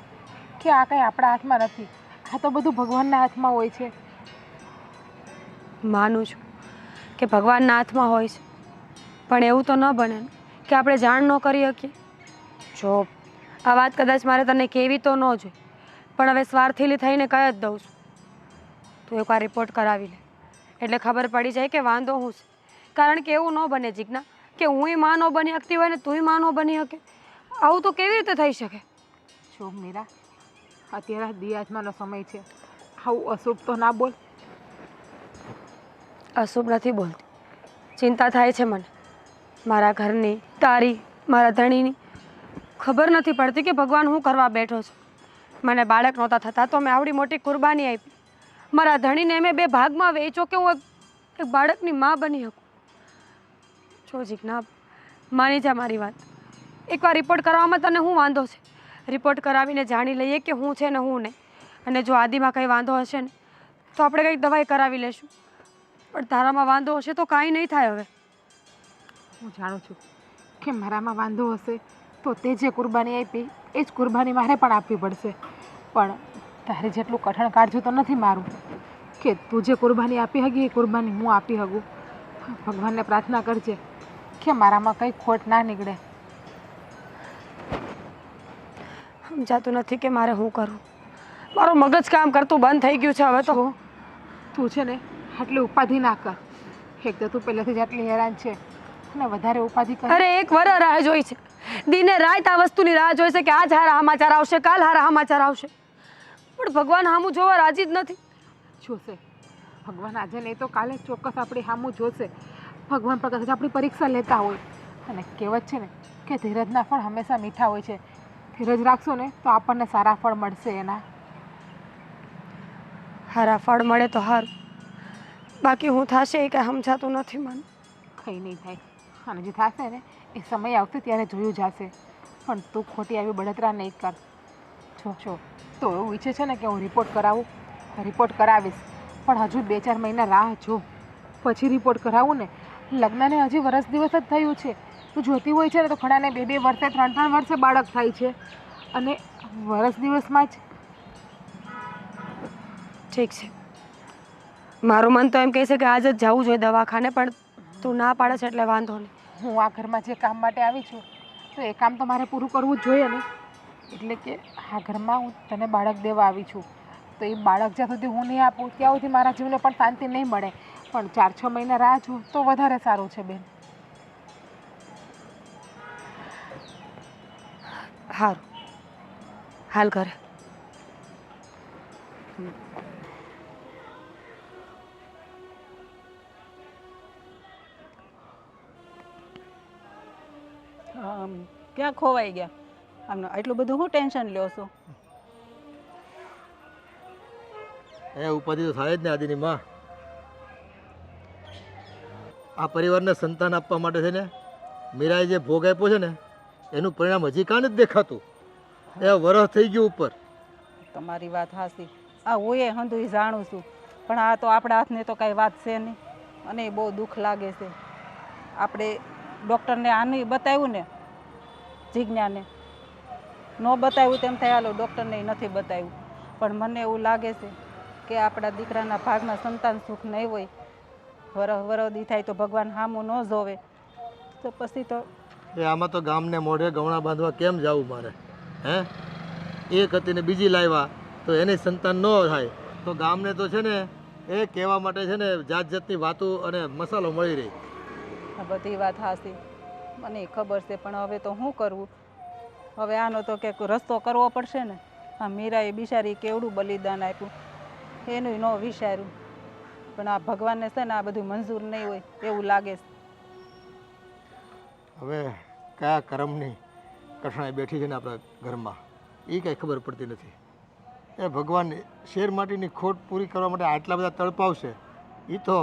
કે આ કંઈ આપણા હાથમાં નથી, આ તો બધું ભગવાનના હાથમાં હોય છે. માનું છું કે ભગવાનના હાથમાં હોય છે, પણ એવું તો ન બને ને કે આપણે જાણ ન કરી શકીએ. જો આ વાત કદાચ મારે તને કહેવી તો ન જોઈએ, પણ હવે સ્વાર્થીલી થઈને કહી જ દઉં છું. તું એકવાર રિપોર્ટ કરાવી લે એટલે ખબર પડી જાય કે વાંધો શું છે. કારણ કે એવું ન બને જીજ્ઞા કે હુંય માં ન બની શકતી હોય ને તુંય માં ન બની શકે. આવું તો કેવી રીતે થઈ શકે? જો મીરા, અત્યારે દિયાત્માનો સમય છે, આવું અશુભ તો ના બોલ. અશુભ નથી બોલતી, ચિંતા થાય છે મને મારા ઘરની, તારી, મારા ધણીની. ખબર નથી પડતી કે ભગવાન શું કરવા બેઠો છે. મને બાળક નહોતા થતા તો મેં આવડી મોટી કુરબાની આપી. મારા ધણીને મેં 2 ભાગમાં વેચો કે હું એક બાળકની માં બની શકું. જો જીજ્ઞા, માની જા મારી વાત. એકવાર રિપોર્ટ કરાવવામાં તને શું વાંધો છે? રિપોર્ટ કરાવીને જાણી લઈએ કે હું છે ને હું નહીં. અને જો આદિમાં કંઈ વાંધો હશે ને તો આપણે કંઈક દવાઈ કરાવી લેશું, પણ તારામાં વાંધો હશે તો કાંઈ નહીં થાય. હવે હું જાણું છું કે મારામાં વાંધો હશે તો તે જે કુરબાની આપી એ જ કુરબાની મારે પણ આપવી પડશે. પણ તારે જેટલું કઠણ કાઢજો તો નથી મારું કે તું જે કુરબાની આપી હગી એ કુરબાની હું આપી હગું. ભગવાનને પ્રાર્થના કરજે કે મારામાં કંઈ ખોટ ના નીકળે. સમજાતું નથી કે મારે શું કરવું. મારું મગજ કામ કરતું બંધ થઈ ગયું છે હવે તો. જો તું છે ને આટલી ઉપાધિ ના કર. એક તો તું પહેલેથી જ આટલી હેરાન છે અને વધારે ઉપાધિ કર. અરે 1 વર્ષ રાહ જોઈ છે, દિને રાત આ વસ્તુની રાહ જોઈ છે કે આજ હારા સમાચાર આવશે, કાલ હારા સમાચાર આવશે, પણ ભગવાન સામું જોવા રાજી જ નથી. જોશે ભગવાન, આજે નહીં તો કાલે ચોક્કસ આપણી સામું જોશે. ભગવાન પર કદાચ આપણી પરીક્ષા લેતા હોય. અને કહેવત છે ને કે ધીરજના ફળ હંમેશા મીઠા હોય છે. ધીરજ રાખશો ને તો આપણને સારા ફળ મળશે એના. હારા ફળ મળે તો સારું, બાકી હું થશે એ કાંઈ સમજાતું નથી મને. કંઈ નહીં થાય, અને જે થશે ને એ સમય આવશે ત્યારે જોયું જશે. પણ તું ખોટી આવી બળતરા નહીં કર. જો તો એવું ઈચ્છે છે ને કે હું રિપોર્ટ કરાવું, રિપોર્ટ કરાવીશ, પણ હજુ 2-4 મહિના રાહ જો, પછી રિપોર્ટ કરાવું ને. લગ્નને હજી વર્ષ દિવસ જ થયું છે. તું જોતી હોય છે ને તો ઘણાને 2-2 વર્ષે 3-3 વર્ષે બાળક થાય છે, અને વર્ષ દિવસમાં જ. ઠીક છે, મારું મન તો એમ કહે છે કે આજ જ જવું જોઈએ દવાખાને, પણ તું ના પાડે છે એટલે વાંધો નહીં. હું આ ઘરમાં જે કામ માટે આવી છું તો એ કામ તો મારે પૂરું કરવું જ જોઈએ ને. એટલે કે આ ઘરમાં હું તને બાળક દેવા આવી છું, તો એ બાળક જ્યાં સુધી હું નહીં આપું ત્યાં સુધી મારા જીવને પણ શાંતિ નહીં મળે. પણ 4-6 મહિના રાહ જો તો વધારે સારું છે બેન. સારું, હાલ ઘરે. ક્યાં ખોવાઈ ગયા? આમને એટલું બધું શું ટેન્શન લ્યો છો? એ ઉપાધિ તો થાય જ ને આદિની માં. આ પરિવારને સંતાન આપવા માટે છે ને મીરાએ જે ભોગ આપ્યો છે ને એનું પરિણામ હજી કાં નથી દેખાતું. એ વરસ થઈ ગયું ઉપર. તમારી વાત હાસી. આ હું એ હંધુય જાણું છું, પણ આ તો આપણા હાથને તો કાંઈ વાત છે નહીં, અને એ બહુ દુઃખ લાગે છે. આપણે ડૉક્ટરને આનું બતાવ્યું ને, જીજ્ઞાને ન બતાવ્યું તેમ થાય હાલો ડૉક્ટરને નથી બતાવ્યું, પણ મને એવું લાગે છે કે આપણા દીકરાના ભાગમાં સંતાન સુખ નહીં હોય, વરદી થાય તો ભગવાન સામું ન જોવે તો પછી તો એ આમાં તો ગામને મોઢે ગવણા બાંધવા કેમ જવું મારે? હે, એક હતી ને બીજી લાવ્યા તો એની સંતાન ન થાય તો ગામને તો છે ને એ કહેવા માટે છે ને જાત જાતની વાતો અને મસાલો મળી રહી. આ બધી વાત હાસી, મને ખબર છે, પણ હવે તો શું કરવું? હવે આનો તો કંઈક રસ્તો કરવો પડશે ને. આ મીરાએ બિચારી કેવડું બલિદાન આપ્યું એનું ન વિચાર્યું, પણ આ ભગવાનને છે ને આ બધું મંજૂર નહીં હોય એવું લાગે છે. હવે કયા કર્મની કઠણાઈ બેઠી છે ને આપણા ઘરમાં એ કાંઈ ખબર પડતી નથી. એ ભગવાન શેર માટીની ખોટ પૂરી કરવા માટે આટલા બધા તડપાવશે એ તો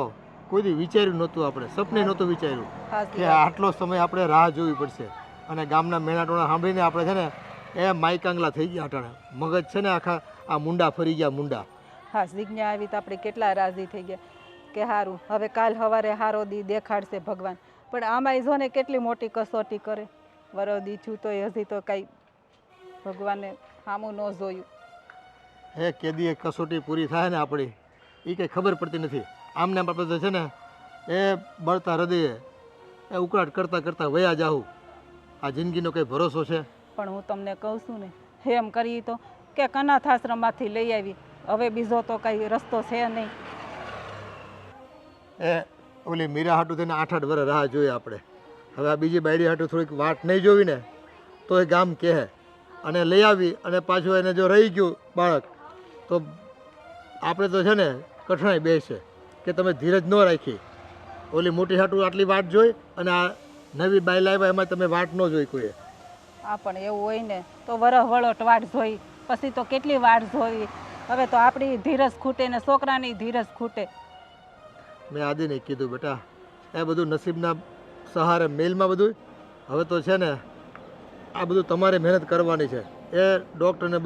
કોઈ દી વિચાર્યું નહોતું, આપણે સપને નહોતું વિચાર્યું કે આટલો સમય આપણે રાહ જોવી પડશે. અને ગામના મેણાટોણા સાંભળીને આપણે છે ને એ માયકાંગલા થઈ ગયા અટાણે, મગજ છે ને આખા આ મુંડા ફરી ગયા મુંડા. હા, જીજ્ઞા આવી તો આપણે કેટલા રાજી થઈ ગયા કે સારું હવે કાલ સવારે હારો દી દેખાડશે ભગવાન, પણ આમાં જો ને કેટલી મોટી કસોટી કરે. વરદી છું તો હજી તો કાંઈ ભગવાને સામું ન જોયું. એ કેદી એ કસોટી પૂરી થાય ને આપણી એ કંઈ ખબર પડતી નથી. આમને આપણે તો છે ને એ બળતા હૃદયે એ ઉકળાટ કરતાં કરતાં વયા જાઉં. આ જિંદગીનો કંઈ ભરોસો છે? પણ હું તમને કહું છું ને, એમ કરી તો કે અનાથ આશ્રમમાંથી લઈ આવી, હવે બીજો તો કાંઈ રસ્તો છે નહીં. એ ઓલી મીરા હાટું થઈને 8-8 વર્ષ રાહ જોઈએ આપણે. હવે આ બીજી બાયડી હાટું થોડીક વાટ નહીં જોવી ને તો એ ગામ કહે અને લઈ આવી અને પાછું એને જો રહી ગયું બાળક તો આપણે તો છે ને કઠણાઈ બેસે કે તમે ધીરજ ન રાખી. ઓલી મોટી હાટું આટલી વાટ જોઈ અને આ નવી બાઈ લાવ્યા એમાં તમે વાટ ન જોઈ કોઈએ. આ પણ એવું હોય ને તો વરહ વળોટ વાટ જોઈ, પછી તો કેટલી વાટ જોઈ. હવે તો આપણી ધીરજ ખૂટે ને છોકરાની ધીરજ ખૂટે. મેં આદિને કીધું બેટા એ બધું નસીબના સહારે મેલમાં બધું. હવે તો છે ને આ બધું તમારે મહેનત કરવાની છે. એ ડૉક્ટરને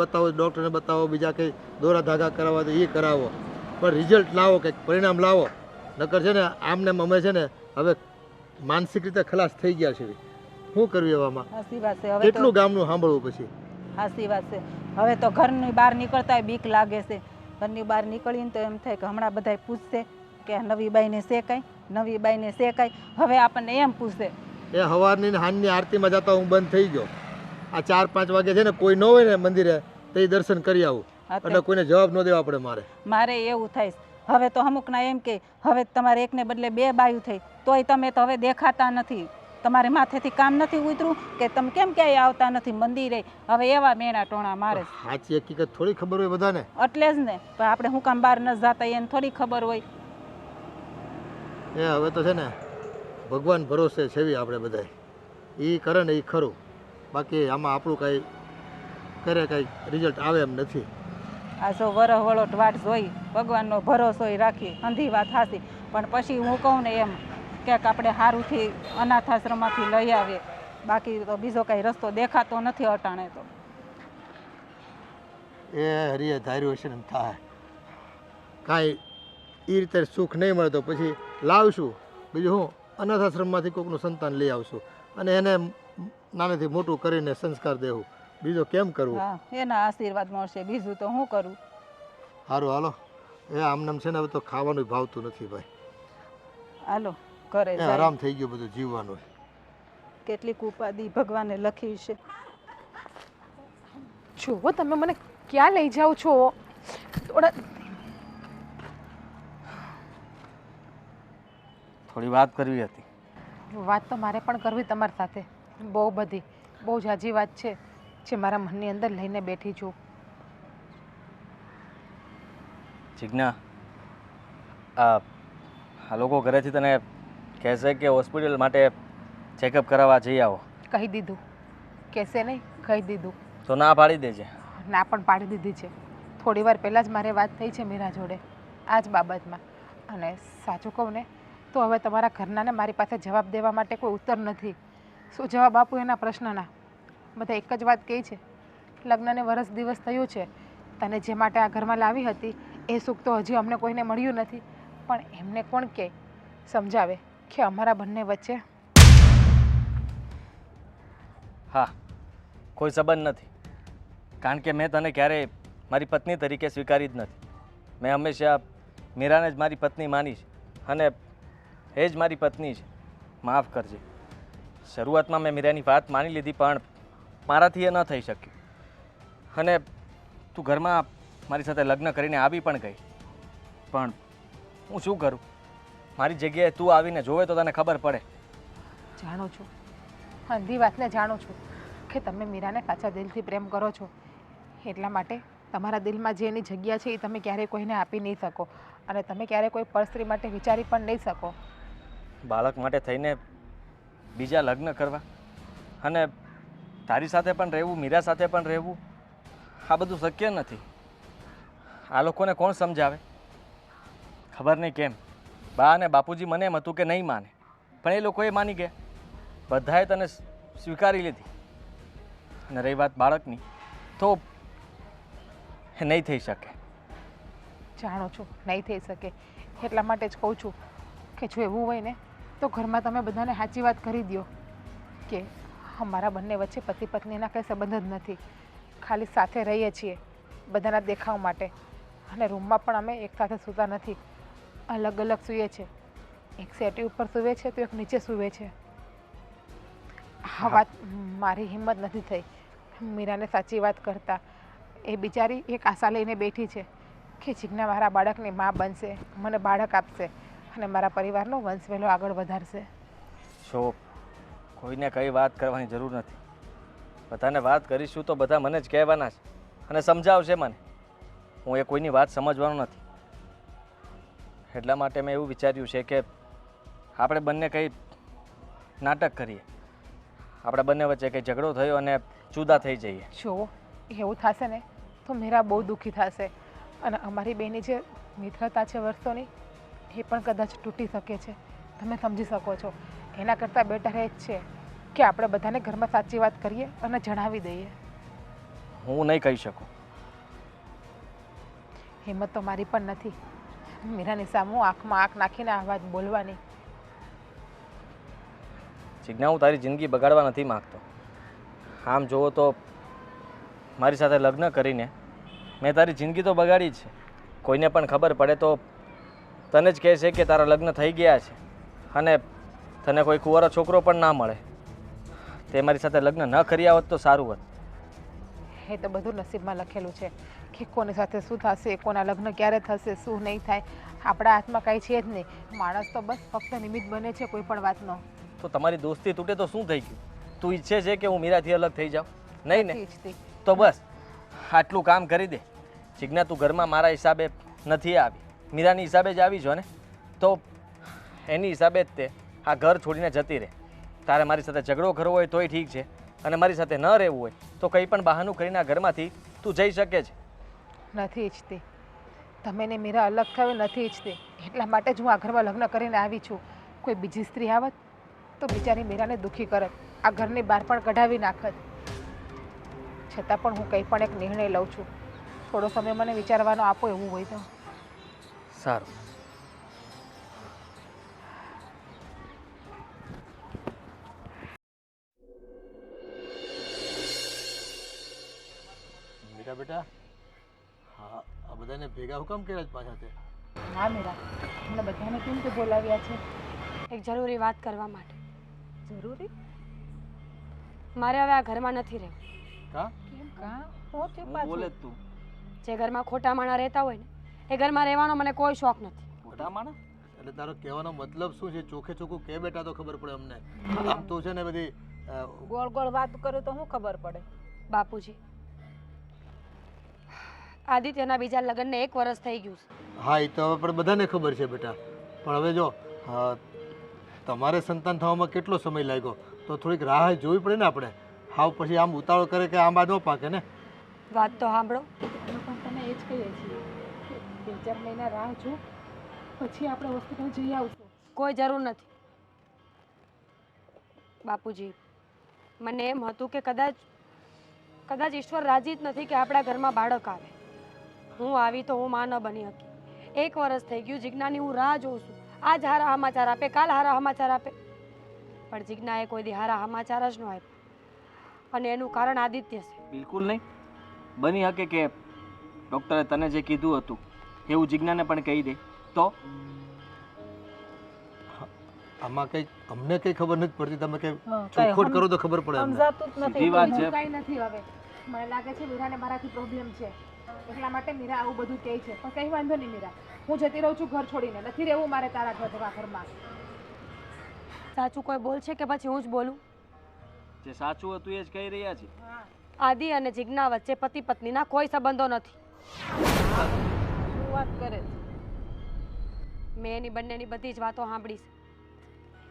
બતાવો, બીજા કંઈ દોરા ધાગા કરાવવા તો એ કરાવો, પણ રિઝલ્ટ લાવો, કંઈક પરિણામ લાવો. નકર છે ને આમને અમે છે ને હવે માનસિક રીતે ખલાસ થઈ ગયા છે. શું કરવું એવામાં? સાચી વાત છે. હવે કેટલું ગામનું સાંભળવું પછી? સાચી વાત છે. હવે તો ઘરની બહાર નીકળતા બીક લાગે છે. ઘરની બહાર નીકળીને તો એમ થાય કે હમણાં બધા પૂછશે કે નવી બાઈને છે કાંઈ, નવી બાઈને છે કાંઈ. હવે આપણને એમ પૂછે. એ સવારની ને સાંજની આરતીમાં જતા હું બંધ થઈ ગયો. આ 4-5 વાગે છે ને કોઈ ન હોય ને મંદિરે તો એ દર્શન કરી આવું, એટલે કોઈને જવાબ ન દેવા પડે મારે એવું થાય છે. હવે તો અમુકના એમ કે હવે તમારે એકને બદલે 2 બાયું થઈ તોય તમે તો હવે દેખાતા નથી, તમારે માથેથી કામ નથી ઉતરું કે તમે કેમ ક્યાંય આવતા નથી મંદિરે. હવે એવા મેણા ટોણા મારે. સાચી હકીકત થોડી ખબર હોય બધાને, એટલે જ ને. પણ આપણે હું કામ બહાર ન જતા એને થોડી ખબર હોય. એ હવે તો છે ને ભગવાન ભરોસે છેવી આપણે બધા. એ કરે ને એ ખરું, બાકી આમાં આપણું કાંઈ કરે કાંઈ રિઝલ્ટ આવે એમ નથી. આ જો વરહ વળોટ વાટ જોઈ, ભગવાનનો ભરોસો રાખી, અંધી વાત હાસી. પણ પછી હું કહું ને એમ ક્યાંક આપણે સારુંથી અનાથ આશ્રમમાંથી લઈ આવીએ, બાકી તો બીજો કાંઈ રસ્તો દેખાતો નથી અટાણે તો. એ હરિએ ધાર્યું હશે ને થાય કાંઈ એ રીતે સુખ નહીં મળે તો પછી લાવશું. બીજું હું અનાથ આશ્રમમાંથી કોઈકનું સંતાન લઈ આવશું અને એને નાનેથી મોટું કરીને સંસ્કાર દેવું. બીજો કેમ કરવું? હા, એના આશીર્વાદ મળશે, બીજું તો શું કરું. સારું હાલો. એ આમનામ છે ને હવે તો ખાવાનું ભાવતું નથી ભાઈ. હાલો ઘરે આરામ થઈ ગયો બધું જીવવાનું. કેટલીક ઉપાધિ ભગવાને લખી છે. જુઓ તમે મને ક્યાં લઈ જાઓ છો? થોડી વાત કરવી હતી. વાત તો મારે પણ કરવી તમારી સાથે, બહુ બધી, બહુ ઝાઝી વાત છે જે મારા મનની અંદર લઈને બેઠી છું. જીજ્ઞા, આ લોકો ઘરેથી તને કહેશે કે હોસ્પિટલ માટે ચેકઅપ કરાવવા જઈ આવો. કહી દીધું, કહેશે નહીં, કહી દીધું. તો ના પાડી દેજે. ના પણ પાડી દીધી છે. થોડી વાર પહેલાં જ મારે વાત થઈ છે મીરા જોડે આ જ બાબતમાં. અને સાચું કહું ને તો હવે તમારા ઘરનાને મારી પાસે જવાબ દેવા માટે કોઈ ઉત્તર નથી. શું જવાબ આપું એના પ્રશ્નના? બધા એક જ વાત કહે છે, લગ્નને વરસ દિવસ થયું છે, તને જે માટે આ ઘરમાં લાવી હતી એ સુખ તો હજી અમને કોઈને મળ્યું નથી. પણ એમને કોણ કહે, સમજાવે કે અમારા બંને વચ્ચે હા, કોઈ સંબંધ નથી. કારણ કે મેં તને ક્યારેય મારી પત્ની તરીકે સ્વીકારી જ નથી. મેં હંમેશા મીરાને જ મારી પત્ની માની છે અને એ જ મારી પત્ની છે. માફ કરજે. શરૂઆતમાં મેં મીરાની વાત માની લીધી, પણ મારાથી એ ન થઈ શક્યું. અને તું ઘરમાં મારી સાથે લગ્ન કરીને આવી પણ ગઈ. પણ હું શું કરું? મારી જગ્યાએ તું આવીને જોવે તો તને ખબર પડે. જાણું છું, અંધી વાતને જાણું છું કે તમે મીરાને સાચા દિલથી પ્રેમ કરો છો. એટલા માટે તમારા દિલમાં જે એની જગ્યા છે એ તમે ક્યારેય કોઈને આપી નહીં શકો અને તમે ક્યારેય કોઈ પરસ્ત્રી માટે વિચારી પણ નહીં શકો. બાળક માટે થઈને બીજા લગ્ન કરવા અને તારી સાથે પણ રહેવું, મીરા સાથે પણ રહેવું, આ બધું શક્ય નથી. આ લોકોને કોણ સમજાવે? ખબર નહીં કેમ બા અને બાપુજી મને એમ હતું કે નહીં માને, પણ એ લોકોએ માની ગયા. બધાએ તને સ્વીકારી લીધી. અને રહી વાત બાળકની, તો એ નહીં થઈ શકે. જાણું છું નહીં થઈ શકે, એટલા માટે જ કહું છું કે જો એવું હોય ને તો ઘરમાં તમે બધાને સાચી વાત કરી દો કે અમારા બંને વચ્ચે પતિ પત્નીના કંઈ સંબંધ જ નથી, ખાલી સાથે રહીએ છીએ બધાના દેખાવ માટે. અને રૂમમાં પણ અમે એકસાથે સૂતા નથી, અલગ અલગ સૂઈએ છીએ. એક સેટી ઉપર સૂવે છે તો એક નીચે સૂવે છે. આ વાત મારી હિંમત નથી થઈ મીરાને સાચી વાત કરતા. એ બિચારી એક આશા લઈને બેઠી છે કે જીજ્ઞા મારા બાળકની મા બનશે, મને બાળક આપશે અને મારા પરિવારનો વંશવેલો આગળ વધારશે. જો કોઈને કંઈ વાત કરવાની જરૂર નથી. બધાને વાત કરીશું તો બધા મને જ કહેવાના છે અને સમજાવશે મને. હું એ કોઈની વાત સમજવાનો નથી. એટલા માટે મેં એવું વિચાર્યું છે કે આપણે બંને કંઈ નાટક કરીએ. આપણા બંને વચ્ચે કંઈ ઝઘડો થયો અને જુદા થઈ જઈએ. જો એવું થશે ને તો મીરા બહુ દુઃખી થશે અને અમારી બેની જે મિત્રતા છે વર્ષોની એ પણ કદાચ તૂટી શકે છે. તમે સમજી શકો છો. એના કરતાં બેટર એ જ છે કે આપણે બધાને ઘરમાં સાચી વાત કરીએ અને જણાવી દઈએ. હું નહીં કહી શકું. હિંમત તો મારી પણ નથી મીરાની સામે આંખમાં આંખ નાખીને આ વાત બોલવાની. જીજ્ઞા, હું તારી જિંદગી બગાડવા નથી માગતો. આમ જુઓ તો મારી સાથે લગ્ન કરીને મેં તારી જિંદગી તો બગાડી જ છે. કોઈને પણ ખબર પડે તો તને જ કહેશે કે તારા લગ્ન થઈ ગયા છે અને તને કોઈ કુંવારો છોકરો પણ ના મળે. તે મારી સાથે લગ્ન ન કર્યા હોત તો સારું હોત. એ તો બધું નસીબમાં લખેલું છે કે કોની સાથે શું થશે, કોના લગ્ન ક્યારે થશે, શું નહીં થાય, આપણા હાથમાં કાંઈ છે જ નહીં. માણસ તો બસ ફક્ત નિમિત્ત બને છે કોઈ પણ વાતનો. તો તમારી દોસ્તી તૂટે તો શું થઈ ગયું? તું ઈચ્છે છે કે હું મીરાથી અલગ થઈ જાઉં? નહીં ને? નથી ઈચ્છતી. તો બસ આટલું કામ કરી દે. જીજ્ઞા, તું ઘરમાં મારા હિસાબે નથી આવી, મીરાની હિસાબે જ આવી છો ને? તો એની હિસાબે જ તે આ ઘર છોડીને જતી રહે. તારે મારી સાથે ઝઘડો કરવો હોય તોય ઠીક છે અને મારી સાથે ન રહેવું હોય તો કંઈ પણ બહાનું કરીને આ ઘરમાંથી તું જઈ શકે છે. નથી ઈચ્છતી. તમે ને મીરા અલગ થવી નથી ઈચ્છતી. એટલા માટે જ હું આ ઘરમાં લગ્ન કરીને આવી છું. કોઈ બીજી સ્ત્રી આવત તો બિચારી મીરાને દુઃખી કરત, આ ઘરની બહાર પણ કઢાવી નાખત. છતાં પણ હું કંઈ પણ એક નિર્ણય લઉં છું. થોડો સમય મને વિચારવાનો આપો એવું હોય તો. સારું. મીરા બેટા, હા આ બધાને ભેગા હું કામ કર્યા જ પાછા તે? હા મીરા, અમને બધાને કેમ કે બોલાવ્યા છે? એક જરૂરી વાત કરવા માટે. જરૂરી? મારે હવે આ ઘરમાં નથી રહેવું. કા? કેમ કા? હું થયું હું બોલે પાછું? જ તું. જે ઘરમાં ખોટા માણા રહેતા હોય ને એ ઘરમાં રહેવાનો મને કોઈ શોખ નથી. મોટા માણસ? એટલે તારો કહેવાનો મતલબ શું છે? ચોખ્ખે ચોખ્ખું કે બેટા તો ખબર પડે અમને. આમ તો છે ને બધી ગોળ ગોળ વાત કરું તો શું ખબર પડે? બાપુજી, આદિત્યના બીજા લગ્નને 1 વર્ષ થઈ ગયું છે. હા એ તો હવે પણ બધાને ખબર છે બેટા. પણ હવે જો તમારે સંતાન થવામાં કેટલો સમય લાગ્યો તો થોડીક રાહ જોવી પડે ને આપણે. હાવ પછી આમ ઉતાવળ કરે કે આંબા ન પાકે ને. વાત તો સાંભળો. અમે પણ તને એ જ કહીએ છીએ કે 2-4 મહિના રાહ જો, પછી આપણે હોસ્પિટલ જઈ આવશું. કોઈ જરૂર નથી. બાપુજી, મને એમ હતું કે કદાચ ઈશ્વર રાજી જ નથી કે આપણા ઘરમાં બાળક આવે. હું આવી તો હું માં ન બની શકી. 1 વર્ષ થઈ ગયું જીજ્ઞાની હું રાહ જોઉં છું. આજ હારા સમાચાર આપે, કાલ હારા સમાચાર આપે, પણ જીજ્ઞાએ કોઈ દી હારા સમાચાર જ ન આપ્યા. અને એનું કારણ આદિત્ય છે. બિલકુલ નહીં. બની શકે કે ડૉક્ટરે તને જે કીધું હતું એવું જિજ્ઞાને પણ કહી દે તો. આમાં કંઈ અમને કંઈ ખબર નથી પડતી, તમે કંઈ હા, કાંઈ ચોખવટ કરો તો ખબર પડે અમને. સમજાતું જ સીધી નથી. વાત છે. કાંઈ નથી હવે. મને લાગે છે મીરાને મારાથી પ્રોબ્લેમ છે, એટલા માટે મીરા આવું બધું કહે છે. પણ કંઈ વાંધો નહીં મીરા, હું જતી રહું છું ઘર છોડીને. નથી રહેવું મારે તારા ઘરમાં. સાચું કોઈ બોલશે કે પછી હું જ બોલું? જે સાચું હતું એ જ કહી રહ્યા છે. આદિ અને જિજ્ઞા વચ્ચે પતિ પત્નીના કોઈ સંબંધો નથી. શું વાત કરે છે? મેં એની બંનેની બધી જ વાતો સાંભળી છે.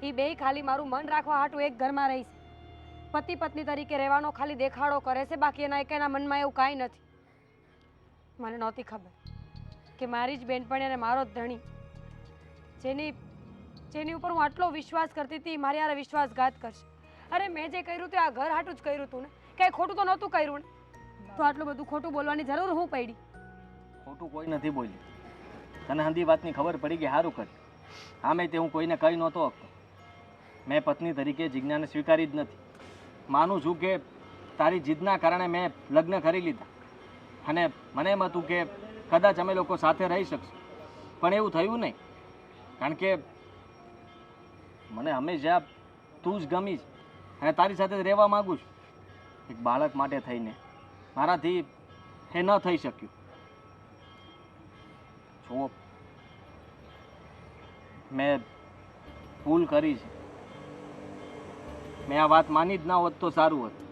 એ બેય ખાલી મારું મન રાખવા હાટું એક ઘરમાં રહી છે. પતિ પત્ની તરીકે રહેવાનો ખાલી દેખાડો કરે છે, બાકી એના એકેના મનમાં એવું કાંઈ નથી. મને નહોતી ખબર કે મારી જ બેનપણી અને મારો જ ધણી, જેની ઉપર હું આટલો વિશ્વાસ કરતી હતી, મારી યાર વિશ્વાસઘાત કરશે. અરે મેં જે કર્યું તે આ ઘર હાટું જ કર્યું હતું ને, કંઈ ખોટું તો નહોતું કર્યું ને. તો આટલું બધું ખોટું બોલવાની જરૂર હું પડી? ખોટું કોઈ નથી બોલ્યું. તને હંધી વાતની ખબર પડી કે સારું કર્યું. આમે તે હું કોઈને કહી નહોતો આપતો. મેં પત્ની તરીકે જિજ્ઞાને સ્વીકારી જ નથી. માનું છું કે તારી જીદના કારણે મેં લગ્ન કરી લીધા અને મને એમ હતું કે કદાચ અમે લોકો સાથે રહી શકશું, પણ એવું થયું નહીં. કારણ કે મને હંમેશા તું જ ગમી છે અને તારી સાથે જ રહેવા માગું છું. એક બાળક માટે થઈને મારાથી એ ન થઈ શક્યું. જુઓ, મેં ભૂલ કરી છે. મેં આ વાત માની જ ના હોત તો સારું હતું.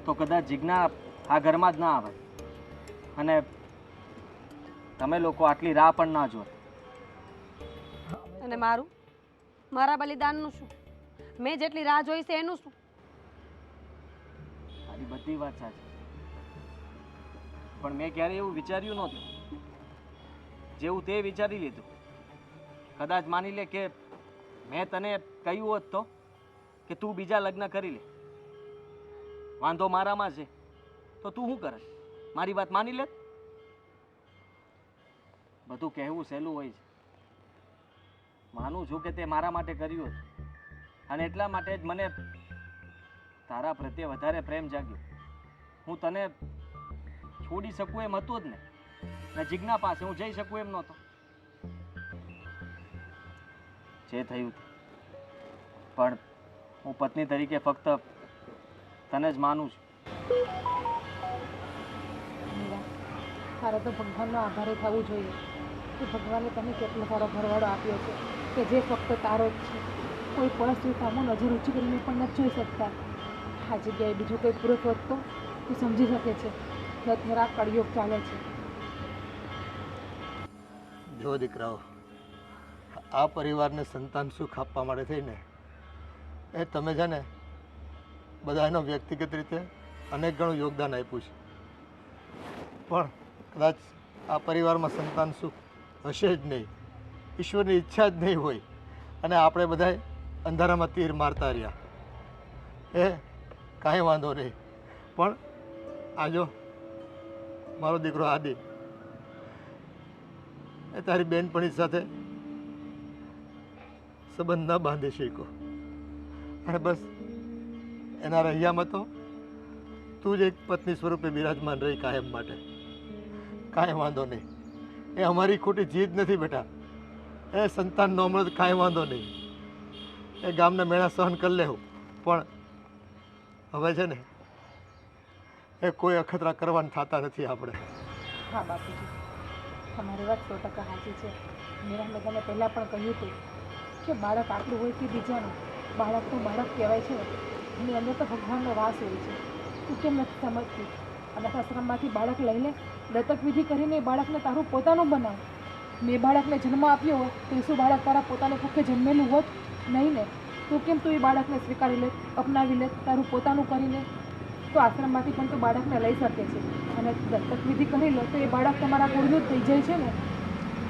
તો કદાચ જિજ્ઞા આ ઘરમાં જ ના આવે અને તમે લોકો આટલી રાહ પણ ના જોત. અને મારા બલિદાનનું શું? મેં જેટલી રાહ જોઈ છે એનું શું? તારી બધી વાત સાચી, પણ મેં ક્યારે એવું વિચાર્યું નહોતું. જેવું તે વિચારી લીધું. કદાચ માની લે કે મેં તને કહ્યું હોત તો કે તું બીજા લગ્ન કરી લે, વાંધો મારામાં છે, તો તું શું કરે? મારી વાત માની લે? બધું કહેવું સહેલું હોય છે. માનું છું કે તે મારા માટે કર્યું હતું અને એટલા માટે જ મને તારા પ્રત્યે વધારે પ્રેમ જાગ્યો. હું તને છોડી શકું એમ હતો જ ને, ને જિજ્ઞા પાસે હું જઈ શકું એમ નહોતો. જે થયું પણ હું પત્ની તરીકે ફક્ત તને જ માનું છું. મીરા, તારે તો ભગવાનનો આભારી થવું જોઈએ કે ભગવાને તને કેટલો સારો ઘરવાળો આપ્યો છે કે જે ફક્ત તારો જ છે. કોઈ પરિસ્થિતિ સામે નજર ઊંચી કરીને પણ નથી જોઈ શકતા. આ જગ્યાએ બીજું કોઈ પુરુષ હોત તો તું સમજી શકે છે કે અત્યારે આ કળિયુગ ચાલે છે. જો દીકરાઓ, આ પરિવારને સંતાન સુખ આપવા માટે થઈને એ તમે છે ને બધા એનો વ્યક્તિગત રીતે અનેક ગણું યોગદાન આપ્યું છે, પણ કદાચ આ પરિવારમાં સંતાન સુખ હશે જ નહીં, ઈશ્વરની ઈચ્છા જ નહીં હોય અને આપણે બધાય અંધારામાં તીર મારતા રહ્યા. એ કાંઈ વાંધો નહીં, પણ આ જો મારો દીકરો આદિ એ તારી બેનપણી સાથે સંબંધ ન બાંધી શક્યો અને બસ એના રહ્યામાં તો તું જ એક પત્ની સ્વરૂપે બિરાજમાન રહી કાયમ માટે. કાંઈ વાંધો નહીં, એ અમારી ખોટી જીદ નથી બેટા. એ સંતાન ન મળે તો કાંઈ વાંધો નહીં, એ ગામના મેળા સહન કરી લેવું, પણ હવે છે ને એ કોઈ અખતરા કરવાના થતા નથી આપણે. હા બાપુજી, તમારી વાત 100% સાચી છે. મીરા, મેં તને પહેલાં પણ કહ્યું હતું કે બાળક આપણું હોય કે બીજાનું, બાળક તો બાળક કહેવાય છે. એની અંદર તો ભગવાનનો વાસ હોય છે. તું કેમ નથી સમજતી? અનાથાશ્રમમાંથી બાળક લઈ લે, દત્તક વિધિ કરીને એ બાળકને તારું પોતાનું બનાવ. મેં બાળકને જન્મ આપ્યો હોય તો શું બાળક તારા પોતાની કુખે જન્મેલું હોત? નહીં ને. તું કેમ તું એ બાળકને સ્વીકારી લે, અપનાવી લે, તારું પોતાનું કરી લે? તો આશ્રમમાંથી પણ તું બાળકને લઈ શકે છે અને દત્તક વિધિ કરી લે તો એ બાળક તમારા કોઈનું જ થઈ જાય છે ને.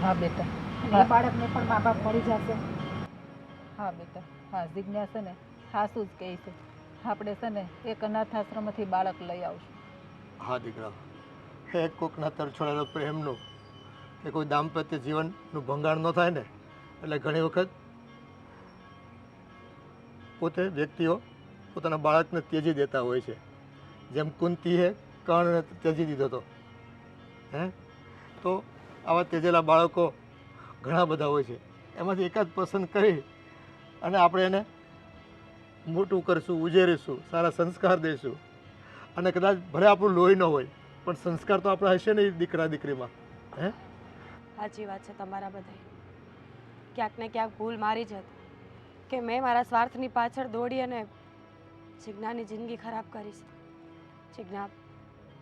હા બેટા, અને એ બાળકને પણ મા બાપ મળી જશે. હા બેટા, હા જિજ્ઞા છે ને સાસું જ કહે છે. આપણે છે ને એક અનાથાશ્રમથી બાળક લઈ આવશું. હા દીકરા, એ કોકના તરછોડેલો પ્રેમનું કે કોઈ દાંપત્ય જીવનનું ભંગાણ ન થાય ને, એટલે ઘણી વખત પોતે વ્યક્તિઓ પોતાના બાળકને ત્યજી દેતા હોય છે. જેમ કુંતીએ કર્ણને ત્યજી દીધો હતો. હે તો આવા ત્યજેલા બાળકો ઘણા બધા હોય છે, એમાંથી એકાદ પસંદ કરી અને આપણે એને મોટું કરશું, ઉજેરીશું, સારા સંસ્કાર દઈશું. અને કદાચ ભલે આપણું લોહી ન હોય પણ સંસ્કાર તો આપણા હશે ને દીકરા દીકરીમાં. હે સાચી વાત છે તમારા બધાય. ક્યાંક ને ક્યાંક ભૂલ મારી જ હતી કે મેં મારા સ્વાર્થની પાછળ દોડી અને જિજ્ઞાની જિંદગી ખરાબ કરી છે. જિજ્ઞા,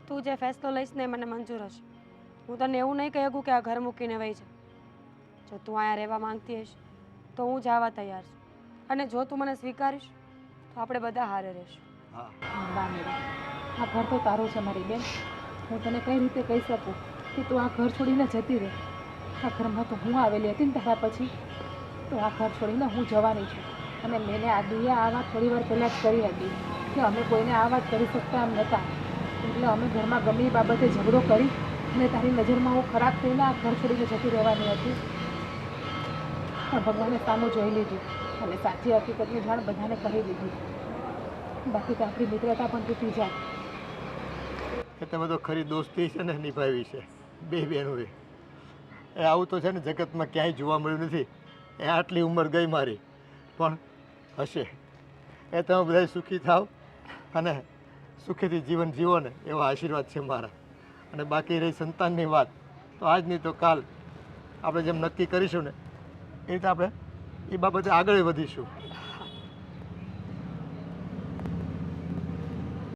તું જે ફેસલો લઈશ ને એ મને મંજૂર હશે. હું તને એવું નહીં કહી શકું કે આ ઘર મૂકીને વહી જા. જો તું અહીંયા રહેવા માંગતી હશ તો હું જવા તૈયાર છું, અને જો તું મને સ્વીકારીશ તો આપણે બધા હારે રહીશું. હા, વાહ મેરી, આ ઘર તો તારું છે મારી બેન. હું તને કઈ રીતે કહી શકું કે તું આ ઘર છોડીને જતી રહે? આ ઘરમાં તો હું આવેલી હતી ને તારા પછી, તો આ ઘર છોડીને હું જવાની છું. અને મેં આ દિયા આ વાત થોડી વાર પહેલાં જ કરી હતી કે અમે કોઈને આ વાત કરી શકતા એમ નહોતા, એટલે અમે ઘરમાં ગમે એ બાબતે ઝઘડો કરી અને તારી નજરમાં હું ખરાબ થઈને આ ઘર છોડીને જતી રહેવાની હતી. પણ ભગવાને સામું જોઈ લીધું અને સાચી હકીકતની જાણ બધાને કરી દીધી. બાકી તો આપણી મિત્રતા પણ તૂટી જાય. એ તમે તો ખરી દોસ્તી છે ને નિભાવી છે બે બહેનોએ. એ આવું તો છે ને જગતમાં ક્યાંય જોવા મળ્યું નથી. એ આટલી ઉંમર ગઈ મારી, પણ હશે. એ તમે બધા સુખી થાવ અને સુખીથી જીવન જીવો ને એવા આશીર્વાદ છે મારા. અને બાકી રહી સંતાનની વાત, તો આજ નહીં તો કાલ આપણે જેમ નક્કી કરીશું ને એ રીતે આપણે એ બાબતે આગળ વધીશું.